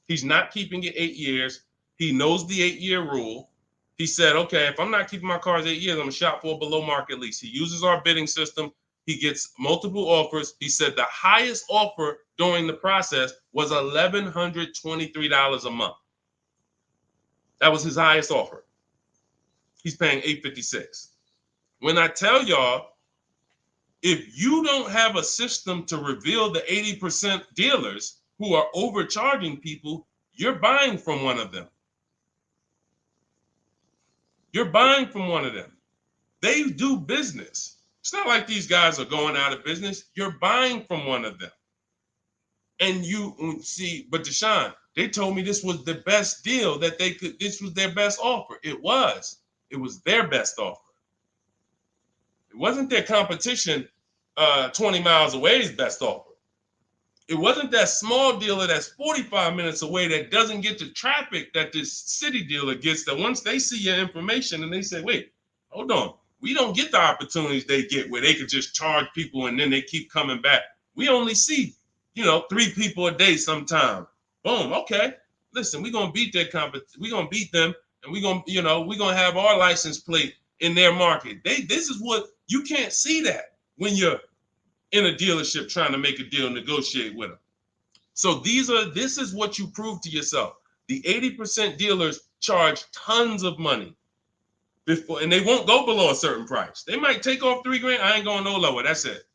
He's not keeping it 8 years. He knows the 8-year rule. He said, okay, if I'm not keeping my cars 8 years, I'm going to shop for a below market lease. He uses our bidding system. He gets multiple offers. He said the highest offer during the process was $1,123 a month. That was his highest offer. He's paying $856. When I tell y'all, if you don't have a system to reveal the 80% dealers who are overcharging people, you're buying from one of them. You're buying from one of them. They do business. It's not like these guys are going out of business. You're buying from one of them. And you see, but Deshone, they told me this was the best deal that they could, this was their best offer. It was their best offer. It wasn't their competition 20 miles away's best offer. It wasn't that small dealer that's 45 minutes away that doesn't get the traffic that this city dealer gets, that once they see your information and they say, wait, hold on, we don't get the opportunities they get where they could just charge people and then they keep coming back. We only see, 3 people a day sometime. Boom, okay. Listen, we're gonna beat their we're gonna beat them, and we're gonna have our license plate in their market. This is what you can't see that when you're in a dealership trying to make a deal, negotiate with them. So this is what you prove to yourself. The 80% dealers charge tons of money before, and they won't go below a certain price. They might take off $3,000. I ain't going no lower. That's it.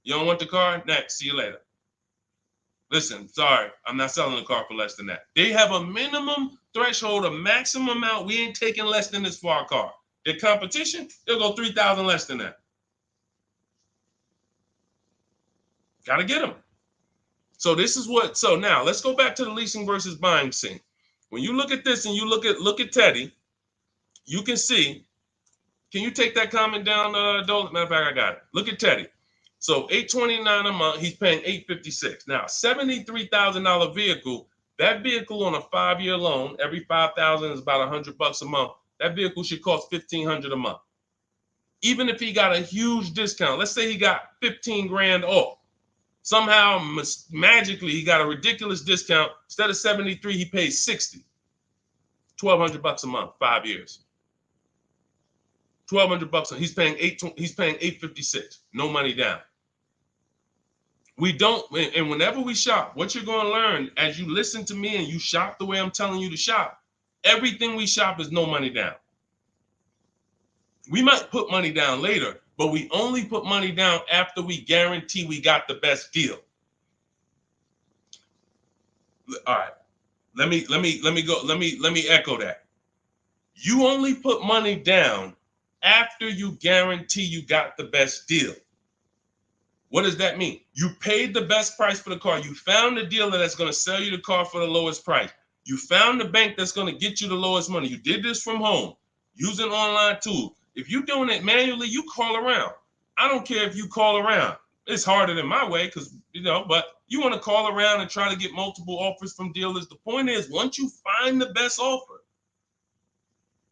You don't want the car? Next. See you later. Listen, sorry, I'm not selling the car for less than that. They have a minimum threshold, a maximum amount. We ain't taking less than this for our car. Their competition, they'll go 3,000 less than that. Got to get them. So now let's go back to the leasing versus buying scene. When you look at this and you look at Teddy, you can see, can you take that comment down, Dolan? Matter of fact, I got it. Look at Teddy. So $829 a month, he's paying $856. Now, $73,000 vehicle, that vehicle on a 5-year loan, every $5,000 is about $100 a month. That vehicle should cost $1,500 a month. Even if he got a huge discount, let's say he got 15 grand off. Somehow, magically, he got a ridiculous discount. Instead of 73, he pays 60. $1,200 a month, 5 years. $1,200 he's paying $856. No money down. We don't, and whenever we shop, what you're going to learn as you listen to me and you shop the way I'm telling you to shop, everything we shop is no money down. We might put money down later, but we only put money down after we guarantee we got the best deal. All right. Let me echo that. You only put money down after you guarantee you got the best deal. What does that mean? You paid the best price for the car. You found the dealer that's going to sell you the car for the lowest price. You found the bank that's going to get you the lowest money. You did this from home using online tools. If you're doing it manually, you call around. I don't care if you call around. It's harder than my way because, but you want to call around and try to get multiple offers from dealers. The point is, once you find the best offer,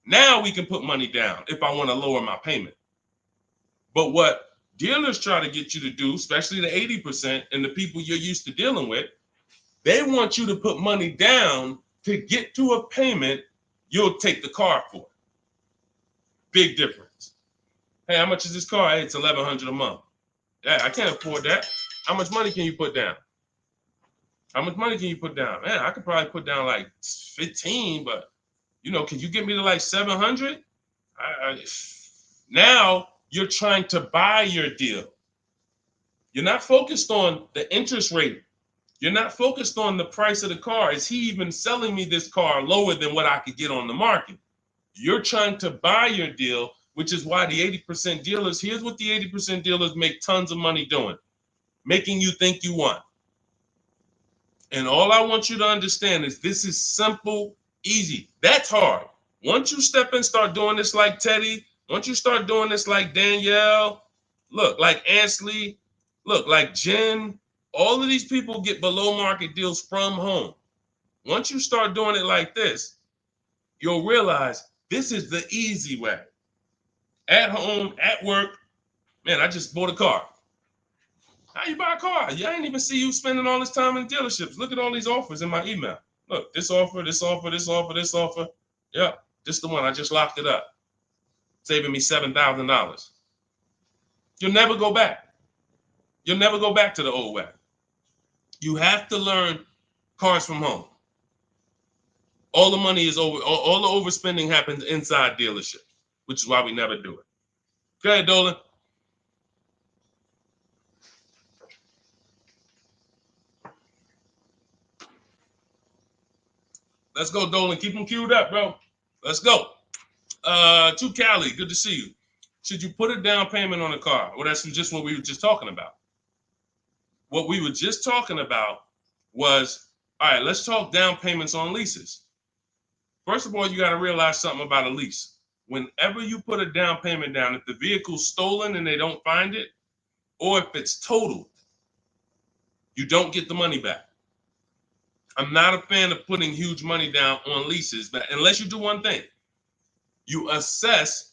now we can put money down if I want to lower my payment. But what dealers try to get you to do, especially the 80% and the people you're used to dealing with, they want you to put money down to get to a payment you'll take the car for. Big difference. Hey, how much is this car? Hey, it's $1,100 a month. Yeah, I can't afford that. How much money can you put down? How much money can you put down? Man, I could probably put down like 15, but can you get me to like 700? Now you're trying to buy your deal. You're not focused on the interest rate. You're not focused on the price of the car. Is he even selling me this car lower than what I could get on the market? You're trying to buy your deal, which is why the 80% dealers, here's what the 80% dealers make tons of money doing, making you think you want. And all I want you to understand is this is simple, easy. That's hard. Once you step in, start doing this like Teddy, once you start doing this like Danielle, look, like Ansley, look, like Jen, all of these people get below market deals from home. Once you start doing it like this, you'll realize this is the easy way. At home, at work, man, I just bought a car. How you buy a car? Yeah, I ain't even see you spending all this time in dealerships. Look at all these offers in my email. Look, this offer, this offer, this offer, this offer. Yeah, just the one. I just locked it up, saving me $7,000. You'll never go back. You'll never go back to the old way. You have to learn cars from home. All the money is over. All the overspending happens inside dealership, which is why we never do it. Go ahead, Dolan. Let's go, Dolan. Keep them queued up, bro. Let's go. To Cali, good to see you. Should you put a down payment on a car? Well, that's just what we were just talking about. What we were just talking about was, all right, let's talk down payments on leases. First of all, you got to realize something about a lease. Whenever you put a down payment down, if the vehicle's stolen and they don't find it, or if it's totaled, you don't get the money back. I'm not a fan of putting huge money down on leases, but unless you do one thing, you assess,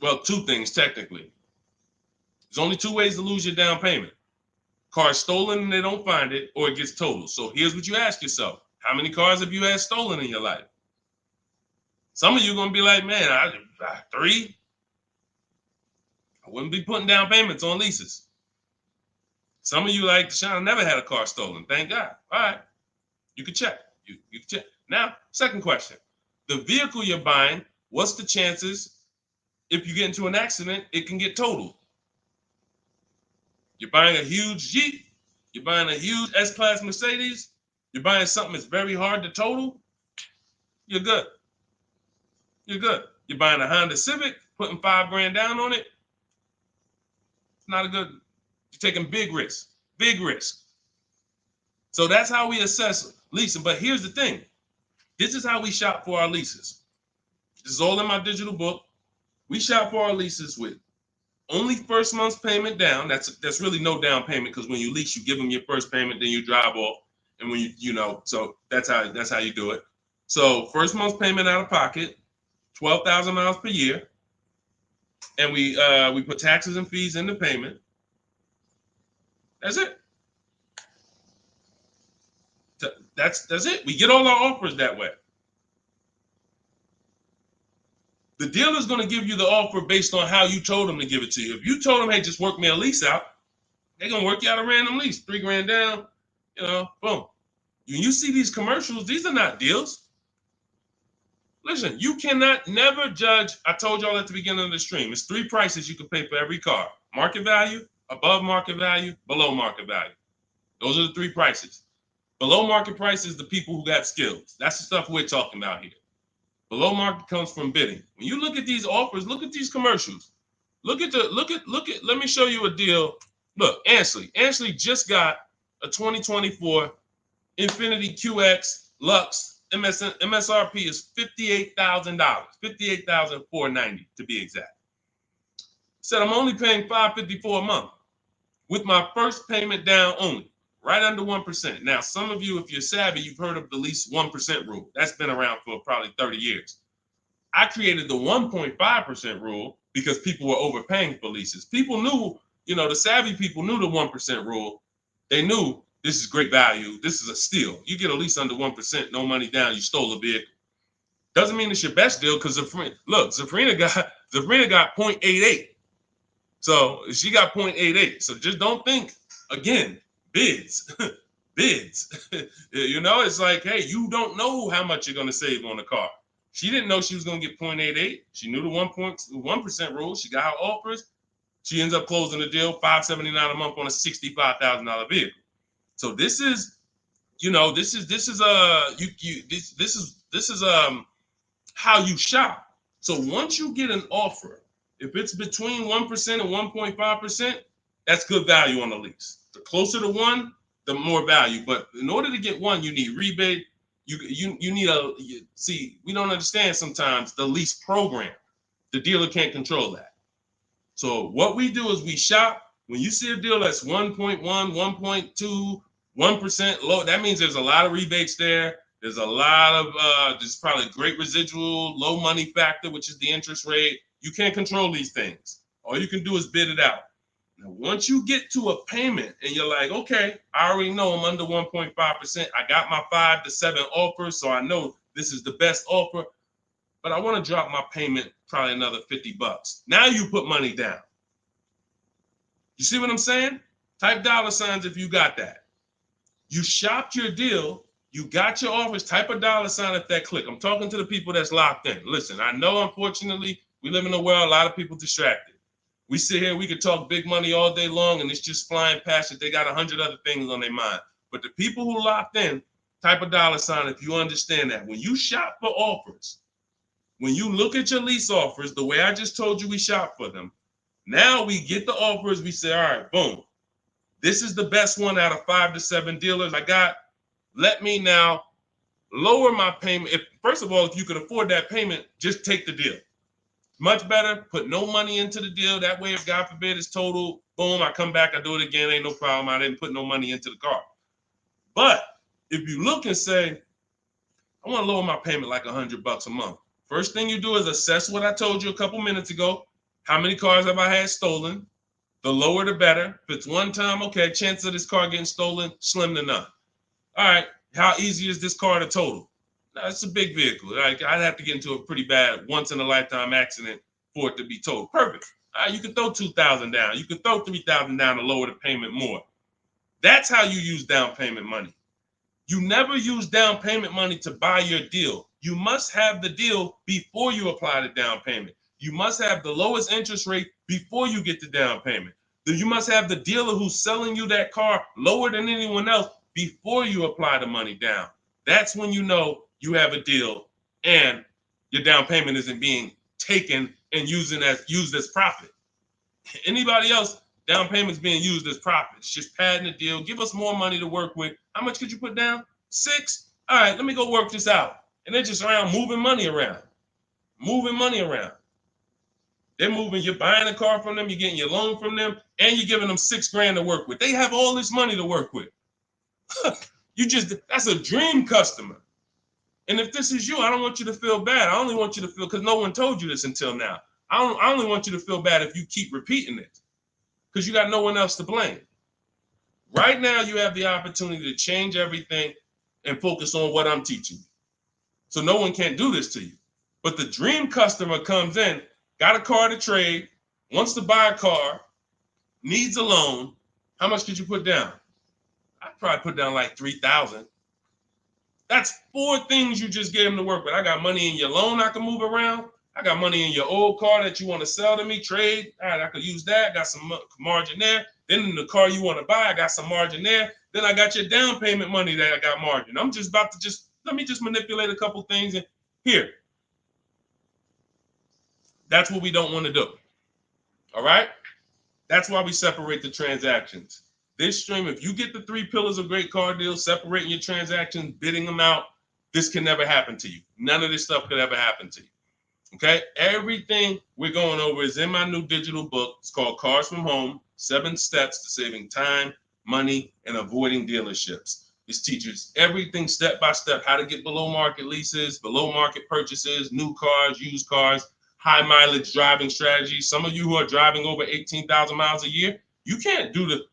well, two things technically. There's only two ways to lose your down payment. Car stolen and they don't find it, or it gets totaled. So here's what you ask yourself. How many cars have you had stolen in your life? Some of you are going to be like, man, I 3. I wouldn't be putting down payments on leases. Some of you like, Deshone, I never had a car stolen. Thank God. All right. You can check. You can check. Now, second question. The vehicle you're buying, what's the chances if you get into an accident, it can get totaled? You're buying a huge Jeep. You're buying a huge S-Class Mercedes. You're buying something that's very hard to total. You're good. You're good. You're buying a Honda Civic, putting $5,000 down on it. It's not a good. You're taking big risks. Big risk. So that's how we assess leasing. But here's the thing. This is how we shop for our leases. This is all in my digital book. We shop for our leases with only first month's payment down. That's really no down payment because when you lease, you give them your first payment, then you drive off. And when so that's how you do it. So first month's payment out of pocket, 12,000 miles per year. And we put taxes and fees in the payment. That's it. That's it. We get all our offers that way. The dealer's going to give you the offer based on how you told them to give it to you. If you told them, hey, just work me a lease out, They're gonna work you out a random lease, $3 grand down, boom. You see these commercials, these are not deals. Listen, you cannot never judge. I told y'all at the beginning of the stream, it's 3 prices you can pay for every car: market value, above market value, below market value. Those are the 3 prices. Below market price is the people who got skills. That's the stuff we're talking about here. Below market comes from bidding. When you look at these offers, look at these commercials. Look at, let me show you a deal. Look, Ansley just got a 2024 Infinity QX Lux. MSRP is $58,000, $58,490 to be exact. Said I'm only paying $554 a month with my first payment down only, right under 1%. Now, some of you, if you're savvy, you've heard of the lease 1% rule. That's been around for probably 30 years. I created the 1.5% rule because people were overpaying for leases. People knew, the savvy people knew the 1% rule. They knew this is great value. This is a steal. You get a lease under 1%, no money down, you stole a vehicle. Doesn't mean it's your best deal because Zafrina got 0.88. So she got 0.88. So just don't think, again, bids. Bids. It's like, hey, you don't know how much you're going to save on the car. She didn't know she was going to get 0.88. She knew the 1% rule. She got her offers. She ends up closing the deal, $579 a month on a $65,000 vehicle. So this is how you shop. So once you get an offer, if it's between 1% and 1.5%, that's good value on the lease. The closer to 1, the more value. But in order to get 1, you need rebate. You need we don't understand sometimes the lease program. The dealer can't control that. So what we do is we shop. When you see a deal that's 1.1, 1.2, 1% low, that means there's a lot of rebates there. There's a lot of there's probably great residual, low money factor, which is the interest rate. You can't control these things. All you can do is bid it out. Now, once you get to a payment and you're like, okay, I already know I'm under 1.5%. I got my 5 to 7 offers, so I know this is the best offer. But I want to drop my payment probably another $50. Now you put money down. You see what I'm saying? Type $ if you got that. You shopped your deal. You got your offers. Type a $ if that click. I'm talking to the people that's locked in. Listen, I know, unfortunately, we live in a world, a lot of people distracted. We sit here, we could talk big money all day long, and it's just flying past it. They got 100 other things on their mind. But the people who locked in, type a $ if you understand that. When you shop for offers, when you look at your lease offers, the way I just told you we shop for them, now we get the offers, we say, all right, boom. This is the best one out of 5 to 7 dealers I got. Let me now lower my payment. First of all, if you can afford that payment, just take the deal. Much better, put no money into the deal. That way, if God forbid it's total, boom, I come back, I do it again, ain't no problem. I didn't put no money into the car. But if you look and say, I want to lower my payment like $100 a month. First thing you do is assess what I told you a couple minutes ago. How many cars have I had stolen? The lower, the better. If it's one time, okay, chance of this car getting stolen, slim to none. All right, how easy is this car to total? Now, it's a big vehicle. I'd have to get into a pretty bad once-in-a-lifetime accident for it to be totaled. Perfect. All right, you can throw $2,000 down. You can throw $3,000 down to lower the payment more. That's how you use down payment money. You never use down payment money to buy your deal. You must have the deal before you apply the down payment. You must have the lowest interest rate before you get the down payment. You must have the dealer who's selling you that car lower than anyone else before you apply the money down. That's when you know you have a deal and your down payment isn't being taken and used as profit. Anybody else, down payment's being used as profit. It's just padding the deal. Give us more money to work with. How much could you put down? 6? All right, let me go work this out. And they're just around moving money around. They're moving, you're buying a car from them, you're getting your loan from them, and you're giving them $6,000 to work with. They have all this money to work with. That's a dream customer. And if this is you, I don't want you to feel bad. I only want you to feel, because no one told you this until now. I only want you to feel bad if you keep repeating it, because you got no one else to blame. Right now, you have the opportunity to change everything and focus on what I'm teaching you. So no one can do this to you. But the dream customer comes in, got a car to trade, wants to buy a car, needs a loan. How much could you put down? I'd probably put down like 3,000. That's 4 things you just gave them to work with. I got money in your loan I can move around. I got money in your old car that you want to sell to me, trade. All right, I could use that. Got some margin there. Then in the car you want to buy, I got some margin there. Then I got your down payment money that I got margin. I'm just about to let me manipulate a couple things and here. That's what we don't want to do. All right? That's why we separate the transactions. This stream, if you get the 3 pillars of great car deals, separating your transactions, bidding them out, this can never happen to you. None of this stuff could ever happen to you. Okay? Everything we're going over is in my new digital book. It's called Cars from Home, 7 Steps to Saving Time, Money, and Avoiding Dealerships. This teaches everything step by step, how to get below market leases, below market purchases, new cars, used cars, high mileage driving strategies. Some of you who are driving over 18,000 miles a year, you can't do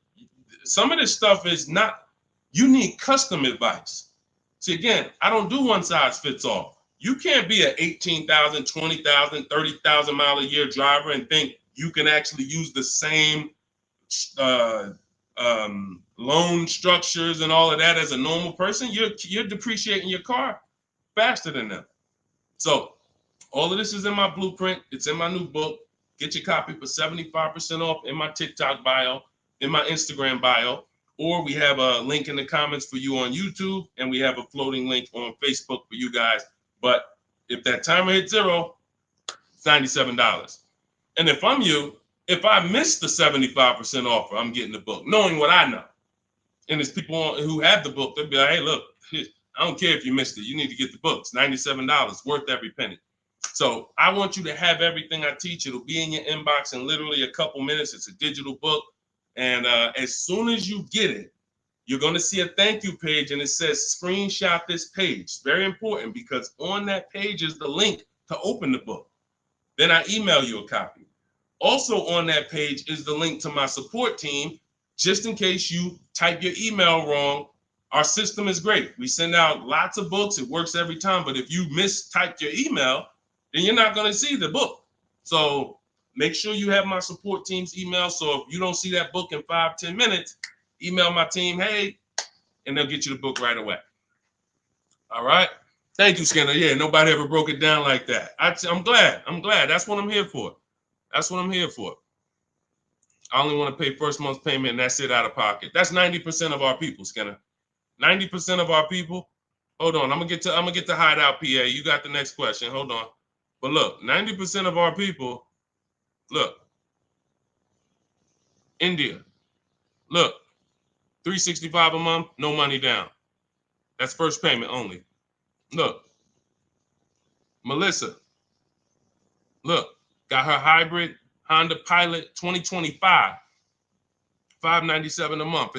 some of this stuff is not, you need custom advice. See, again, I don't do one size fits all. You can't be an 18,000, 20,000, 30,000 mile a year driver and think you can actually use the same loan structures and all of that as a normal person. You're depreciating your car faster than them. So all of this is in my blueprint. It's in my new book. Get your copy for 75% off in my TikTok bio, in my Instagram bio, or we have a link in the comments for you on YouTube, and we have a floating link on Facebook for you guys. But if that timer hits 0, it's $97. And if I'm you, if I miss the 75% offer, I'm getting the book, knowing what I know. And there's people who have the book, they'll be like, hey, look, I don't care if you missed it. You need to get the book. It's $97, worth every penny. So I want you to have everything I teach. It'll be in your inbox in literally a couple minutes. It's a digital book. And as soon as you get it, you're going to see a thank you page, and it says screenshot this page. It's very important because on that page is the link to open the book. Then I email you a copy. Also on that page is the link to my support team, just in case you type your email wrong. Our system is great. We send out lots of books. It works every time. But if you mistyped your email, then you're not going to see the book. So make sure you have my support team's email. So if you don't see that book in 5-10 minutes, email my team, hey, and they'll get you the book right away. All right. Thank you, Skinner. Yeah, nobody ever broke it down like that. I'm glad. That's what I'm here for. That's what I'm here for. I only want to pay first month's payment, and that's it out of pocket. That's 90% of our people, Skinner. 90% of our people. Hold on, I'm gonna get to Hideout PA. You got the next question. Hold on. But look, 90% of our people, look, India, look, $365 a month, no money down. That's first payment only. Look, Melissa, look, got her hybrid Honda Pilot 2025, $597 a month.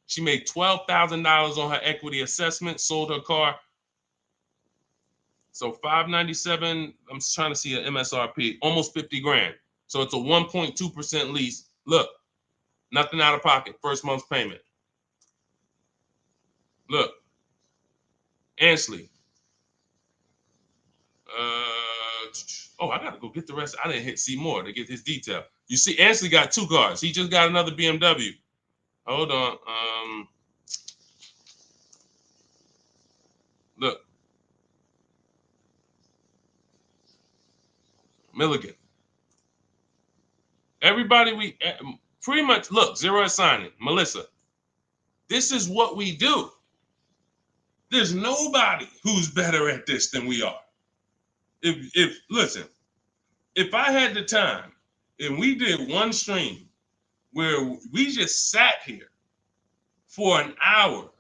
She made $12,000 on her equity assessment, sold her car. So $597, I'm trying to see an MSRP, almost 50 grand. So it's a 1.2% lease. Look, nothing out of pocket, first month's payment. Look, Ansley. I gotta go get the rest. I didn't hit see more to get his detail. You see, Ansley got 2 cars. He just got another BMW. Hold on. Look. Milligan. Everybody, we pretty much, look, zero is signing. Melissa. This is what we do. There's nobody who's better at this than we are. Listen, if I had the time and we did one stream where we just sat here for an hour,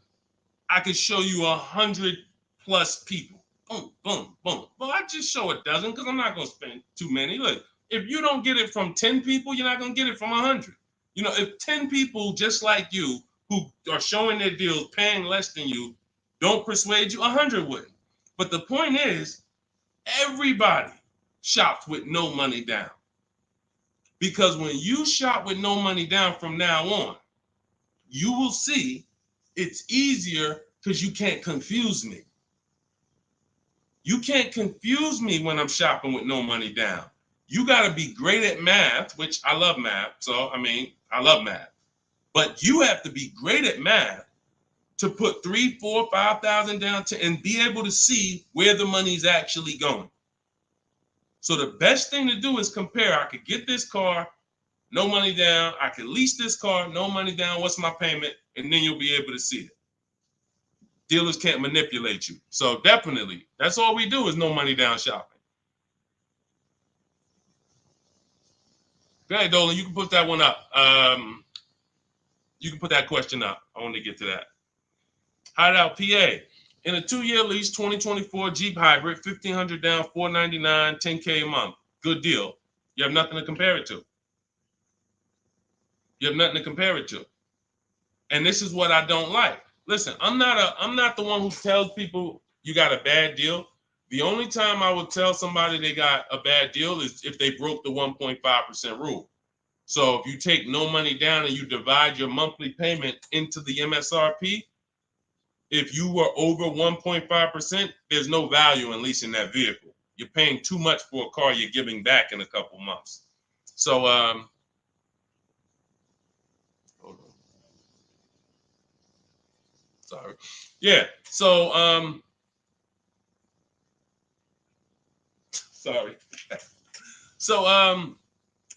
I could show you 100+ people. Boom, boom, boom. Well, I just show a dozen because I'm not going to spend too many. Look, if you don't get it from 10 people, you're not going to get it from 100. You know, if 10 people just like you who are showing their deals, paying less than you, don't persuade you, 100 wouldn't. But the point is, everybody shops with no money down. Because when you shop with no money down from now on, you will see it's easier because you can't confuse me. You can't confuse me when I'm shopping with no money down. You got to be great at math, which I love math. So, I mean, I love math. But you have to be great at math to put 3, 4, 5,000 down and be able to see where the money's actually going. So the best thing to do is compare. I could get this car, no money down. I could lease this car, no money down. What's my payment? And then you'll be able to see it. Dealers can't manipulate you. So definitely, that's all we do is no money down shopping. Okay, Dolan, you can put that one up. You can put that question up. I want to get to that. Hideout PA. In a 2-year lease, 2024 Jeep Hybrid, 1,500 down, 499, 10K a month. Good deal. You have nothing to compare it to. You have nothing to compare it to. And this is what I don't like. Listen, I'm not the one who tells people you got a bad deal. The only time I would tell somebody they got a bad deal is if they broke the 1.5% rule. So if you take no money down and you divide your monthly payment into the MSRP, if you were over 1.5%, there's no value in leasing that vehicle. You're paying too much for a car you're giving back in a couple months. So, hold on. Sorry. Yeah. So, sorry. So,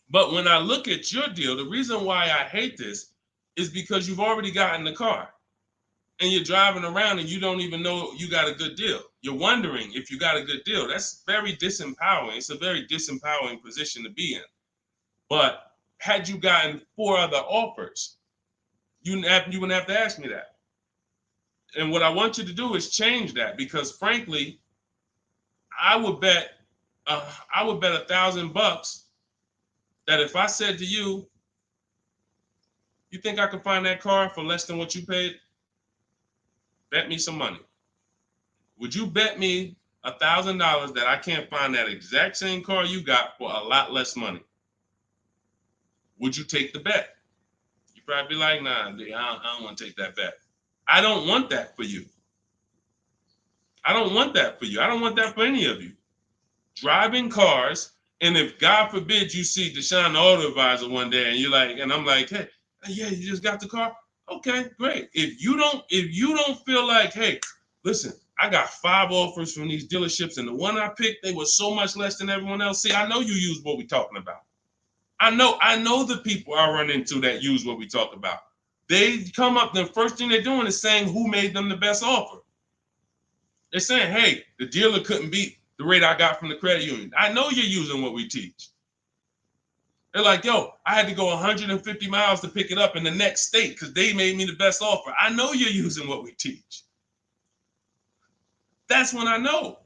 but when I look at your deal, the reason why I hate this is because you've already gotten the car. And you're driving around and you don't even know you got a good deal. You're wondering if you got a good deal. That's very disempowering. It's a very disempowering position to be in. But had you gotten 4 other offers, you wouldn't have to ask me that. And what I want you to do is change that, because frankly, I would bet $1,000 that if I said to you, you think I could find that car for less than what you paid? Bet me some money. Would you bet me $1,000 that I can't find that exact same car you got for a lot less money? Would you take the bet? You'd probably be like, nah, I don't want to take that bet. I don't want that for you. I don't want that for you. I don't want that for any of you. Driving cars, and if God forbid you see Deshone the Auto Advisor one day and you're like, and I'm like, hey, yeah, you just got the car? Okay, great. If you don't feel like, hey, listen, I got 5 offers from these dealerships, and the one I picked, they were so much less than everyone else. See, I know you use what we're talking about. I know the people I run into that use what we talk about. They come up, the first thing they're doing is saying who made them the best offer. They're saying, hey, the dealer couldn't beat the rate I got from the credit union. I know you're using what we teach. They're like, yo, I had to go 150 miles to pick it up in the next state because they made me the best offer. I know you're using what we teach. That's when I know.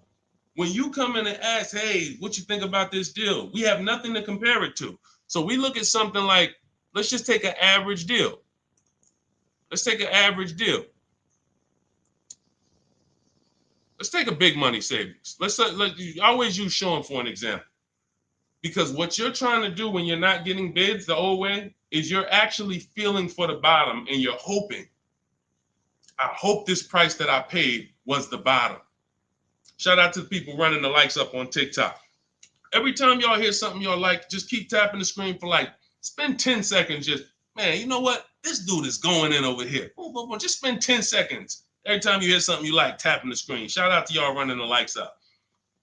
When you come in and ask, hey, what you think about this deal? We have nothing to compare it to. So we look at something like, let's just take an average deal. Let's take an average deal. Let's take a big money savings. Let's always use Sean for an example. Because what you're trying to do when you're not getting bids the old way is you're actually feeling for the bottom, and you're hoping, I hope this price that I paid was the bottom. Shout out to the people running the likes up on TikTok. Every time y'all hear something y'all like, just keep tapping the screen for like, spend 10 seconds just, man, you know what? This dude is going in over here. Just spend 10 seconds. Every time you hear something you like, tapping the screen. Shout out to y'all running the likes up.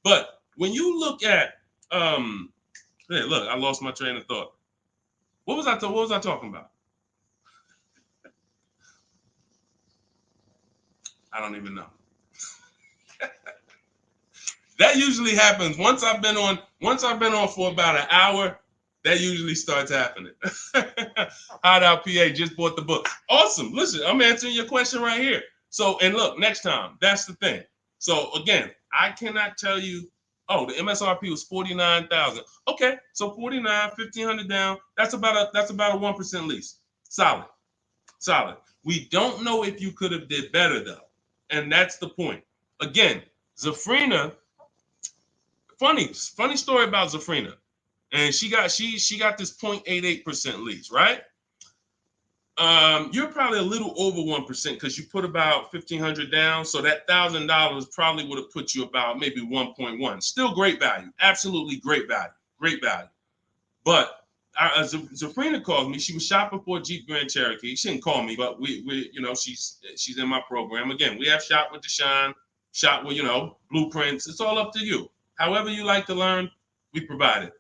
But when you look at, hey, look, I lost my train of thought. What was I talking about? I don't even know. That usually happens once I've been on for about an hour. That usually starts happening. Hideout PA just bought the book. Awesome. Listen, I'm answering your question right here. So, and look, next time, that's the thing. So again, I cannot tell you, oh, the MSRP was 49,000. Okay, so 49, 1,500 down. That's about a 1% lease. Solid. We don't know if you could have did better though, and that's the point. Again, Zafrina. Funny story about Zafrina, and she got this 0.88% lease, right? You're probably a little over 1% because you put about 1,500 down, so that $1,000 probably would have put you about maybe 1.1. Still great value, absolutely great value. great value. But Zafrina called me. She was shopping for a Jeep Grand Cherokee. She didn't call me, but we you know, she's in my program. Again, we have Shop with Deshone, Shop with, blueprints. It's all up to you. However you like to learn, we provide it.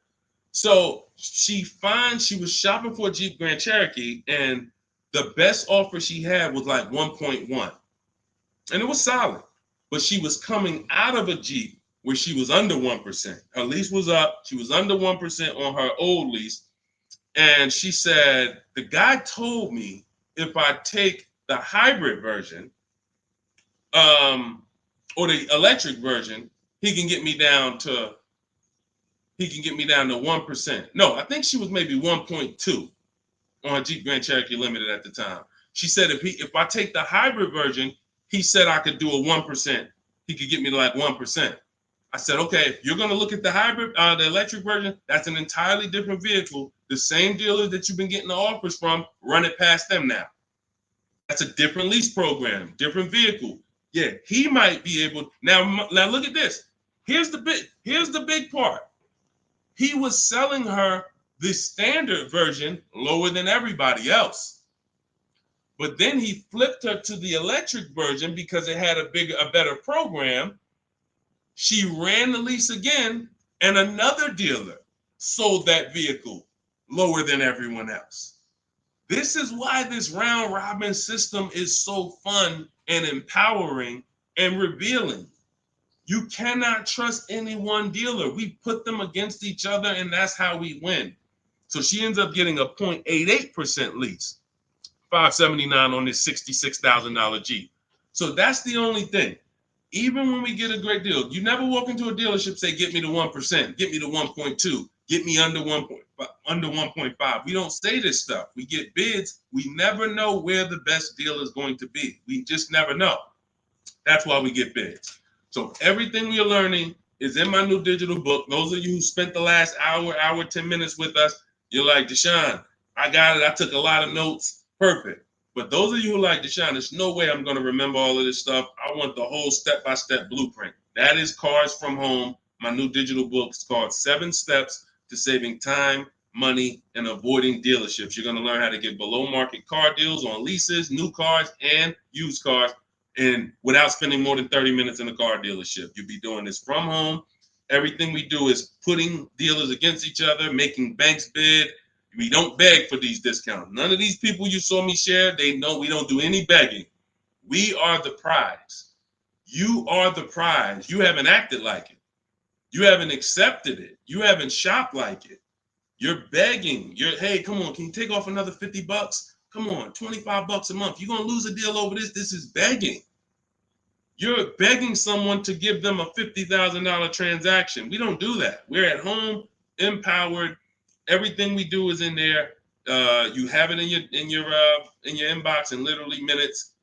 So she was shopping for a Jeep Grand Cherokee, and the best offer she had was like 1.1. And it was solid. But she was coming out of a Jeep where she was under 1%. Her lease was up. She was under 1% on her old lease. And she said, the guy told me if I take the hybrid version, or the electric version, he can get me down to 1%. No, I think she was maybe 1.2 on her Jeep Grand Cherokee Limited at the time. She said if I take the hybrid version, he said I could do a 1%. He could get me to like 1%. I said, okay, if you're going to look at the hybrid, the electric version, that's an entirely different vehicle. The same dealers that you've been getting the offers from, run it past them now. That's a different lease program, different vehicle. Yeah, he might be able. Now look at this. Here's the big part. He was selling her the standard version lower than everybody else. But then he flipped her to the electric version because it had a better program. She ran the lease again, and another dealer sold that vehicle lower than everyone else. This is why this round robin system is so fun and empowering and revealing. You cannot trust any one dealer. We put them against each other, and that's how we win. So she ends up getting a 0.88% lease, $579 on this $66,000 Jeep. So that's the only thing. Even when we get a great deal, you never walk into a dealership say, "Get me to 1%, get me to 1.2, get me under 1.5." We don't say this stuff. We get bids. We never know where the best deal is going to be. We just never know. That's why we get bids. So everything we are learning is in my new digital book. Those of you who spent the last hour, 10 minutes with us, you're like, Deshone, I got it. I took a lot of notes. Perfect. But those of you who are like, Deshone, there's no way I'm going to remember all of this stuff. I want the whole step-by-step blueprint. That is Cars from Home, my new digital book. It's called 7 Steps to Saving Time, Money, and Avoiding Dealerships. You're going to learn how to get below-market car deals on leases, new cars, and used cars, and without spending more than 30 minutes in a car dealership. You'll be doing this from home. Everything we do is putting dealers against each other, making banks bid. We don't beg for these discounts. None of these people you saw me share, they know we don't do any begging. We are the prize. You are the prize. You haven't acted like it. You haven't accepted it. You haven't shopped like it. You're begging. Hey, come on, can you take off another $50? Come on, $25 a month. You're going to lose a deal over this. This is begging. You're begging someone to give them a $50,000 transaction. We don't do that. We're at home, empowered. Everything we do is in there. You have it in your inbox in literally minutes,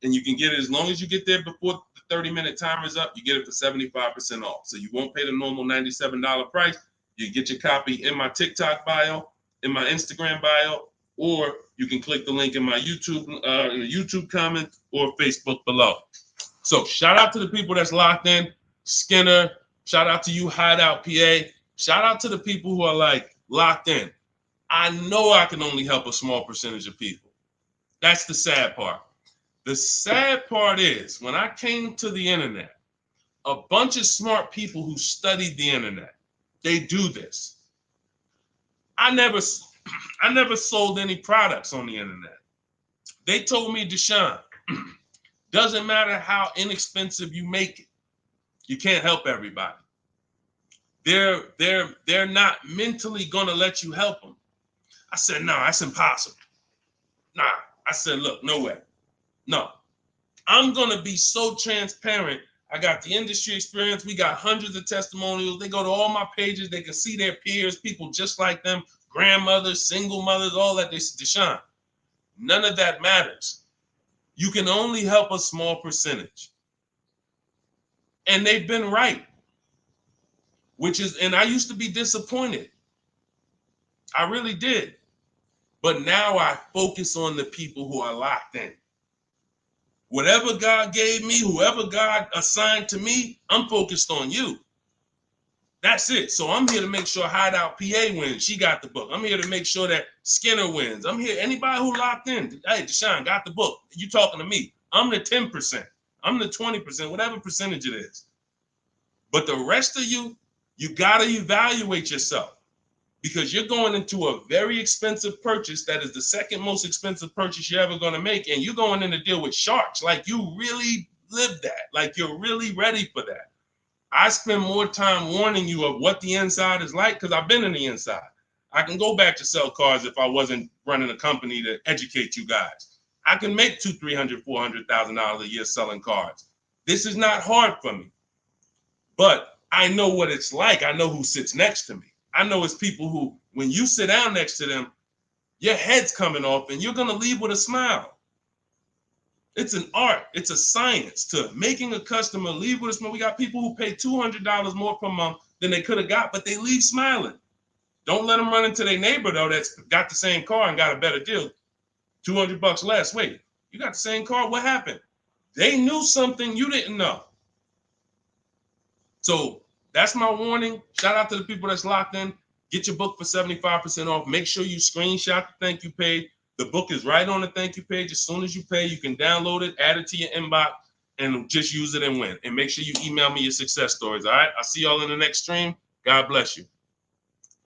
and you can get it as long as you get there before the 30-minute timer is up. You get it for 75% off. So you won't pay the normal $97 price. You get your copy in my TikTok bio, in my Instagram bio, or you can click the link in my YouTube comment or Facebook below. So shout out to the people that's locked in. Skinner, shout out to you, Hideout PA. Shout out to the people who are like locked in. I know I can only help a small percentage of people. That's the sad part. The sad part is when I came to the internet, a bunch of smart people who studied the internet, they do this. I never sold any products on the internet. They told me, Deshone, doesn't matter how inexpensive you make it, you can't help everybody. They're not mentally gonna let you help them. I said, no, that's impossible. Nah, I said, look, no way. No, I'm gonna be so transparent. I got the industry experience. We got hundreds of testimonials. They go to all my pages. They can see their peers, people just like them, grandmothers, single mothers, all that. They said, Deshone, none of that matters. You can only help a small percentage. And they've been right. And I used to be disappointed. I really did. But now I focus on the people who are locked in. Whatever God gave me, whoever God assigned to me, I'm focused on you. That's it. So I'm here to make sure Hideout PA wins. She got the book. I'm here to make sure that Skinner wins. I'm here. Anybody who locked in, hey, Deshone got the book. You talking to me. I'm the 10%. I'm the 20%, whatever percentage it is. But the rest of you, you got to evaluate yourself because you're going into a very expensive purchase that is the second most expensive purchase you're ever going to make. And you're going in to deal with sharks. Like you really live that. Like you're really ready for that. I spend more time warning you of what the inside is like because I've been in the inside. I can go back to sell cars if I wasn't running a company to educate you guys. I can make $200,000, $300,000, $400,000 a year selling cars. This is not hard for me, but I know what it's like. I know who sits next to me. I know it's people who, when you sit down next to them, your head's coming off and you're going to leave with a smile. It's an art. It's a science to making a customer leave with a smile. We got people who pay $200 more per month than they could have got, but they leave smiling. Don't let them run into their neighbor, though, that's got the same car and got a better deal. $200 less. Wait, you got the same car? What happened? They knew something you didn't know. So that's my warning. Shout out to the people that's locked in. Get your book for 75% off. Make sure you screenshot the thank you page. The book is right on the thank you page. As soon as you pay, you can download it, add it to your inbox, and just use it and win. And make sure you email me your success stories. All right. I'll see y'all in the next stream. God bless you.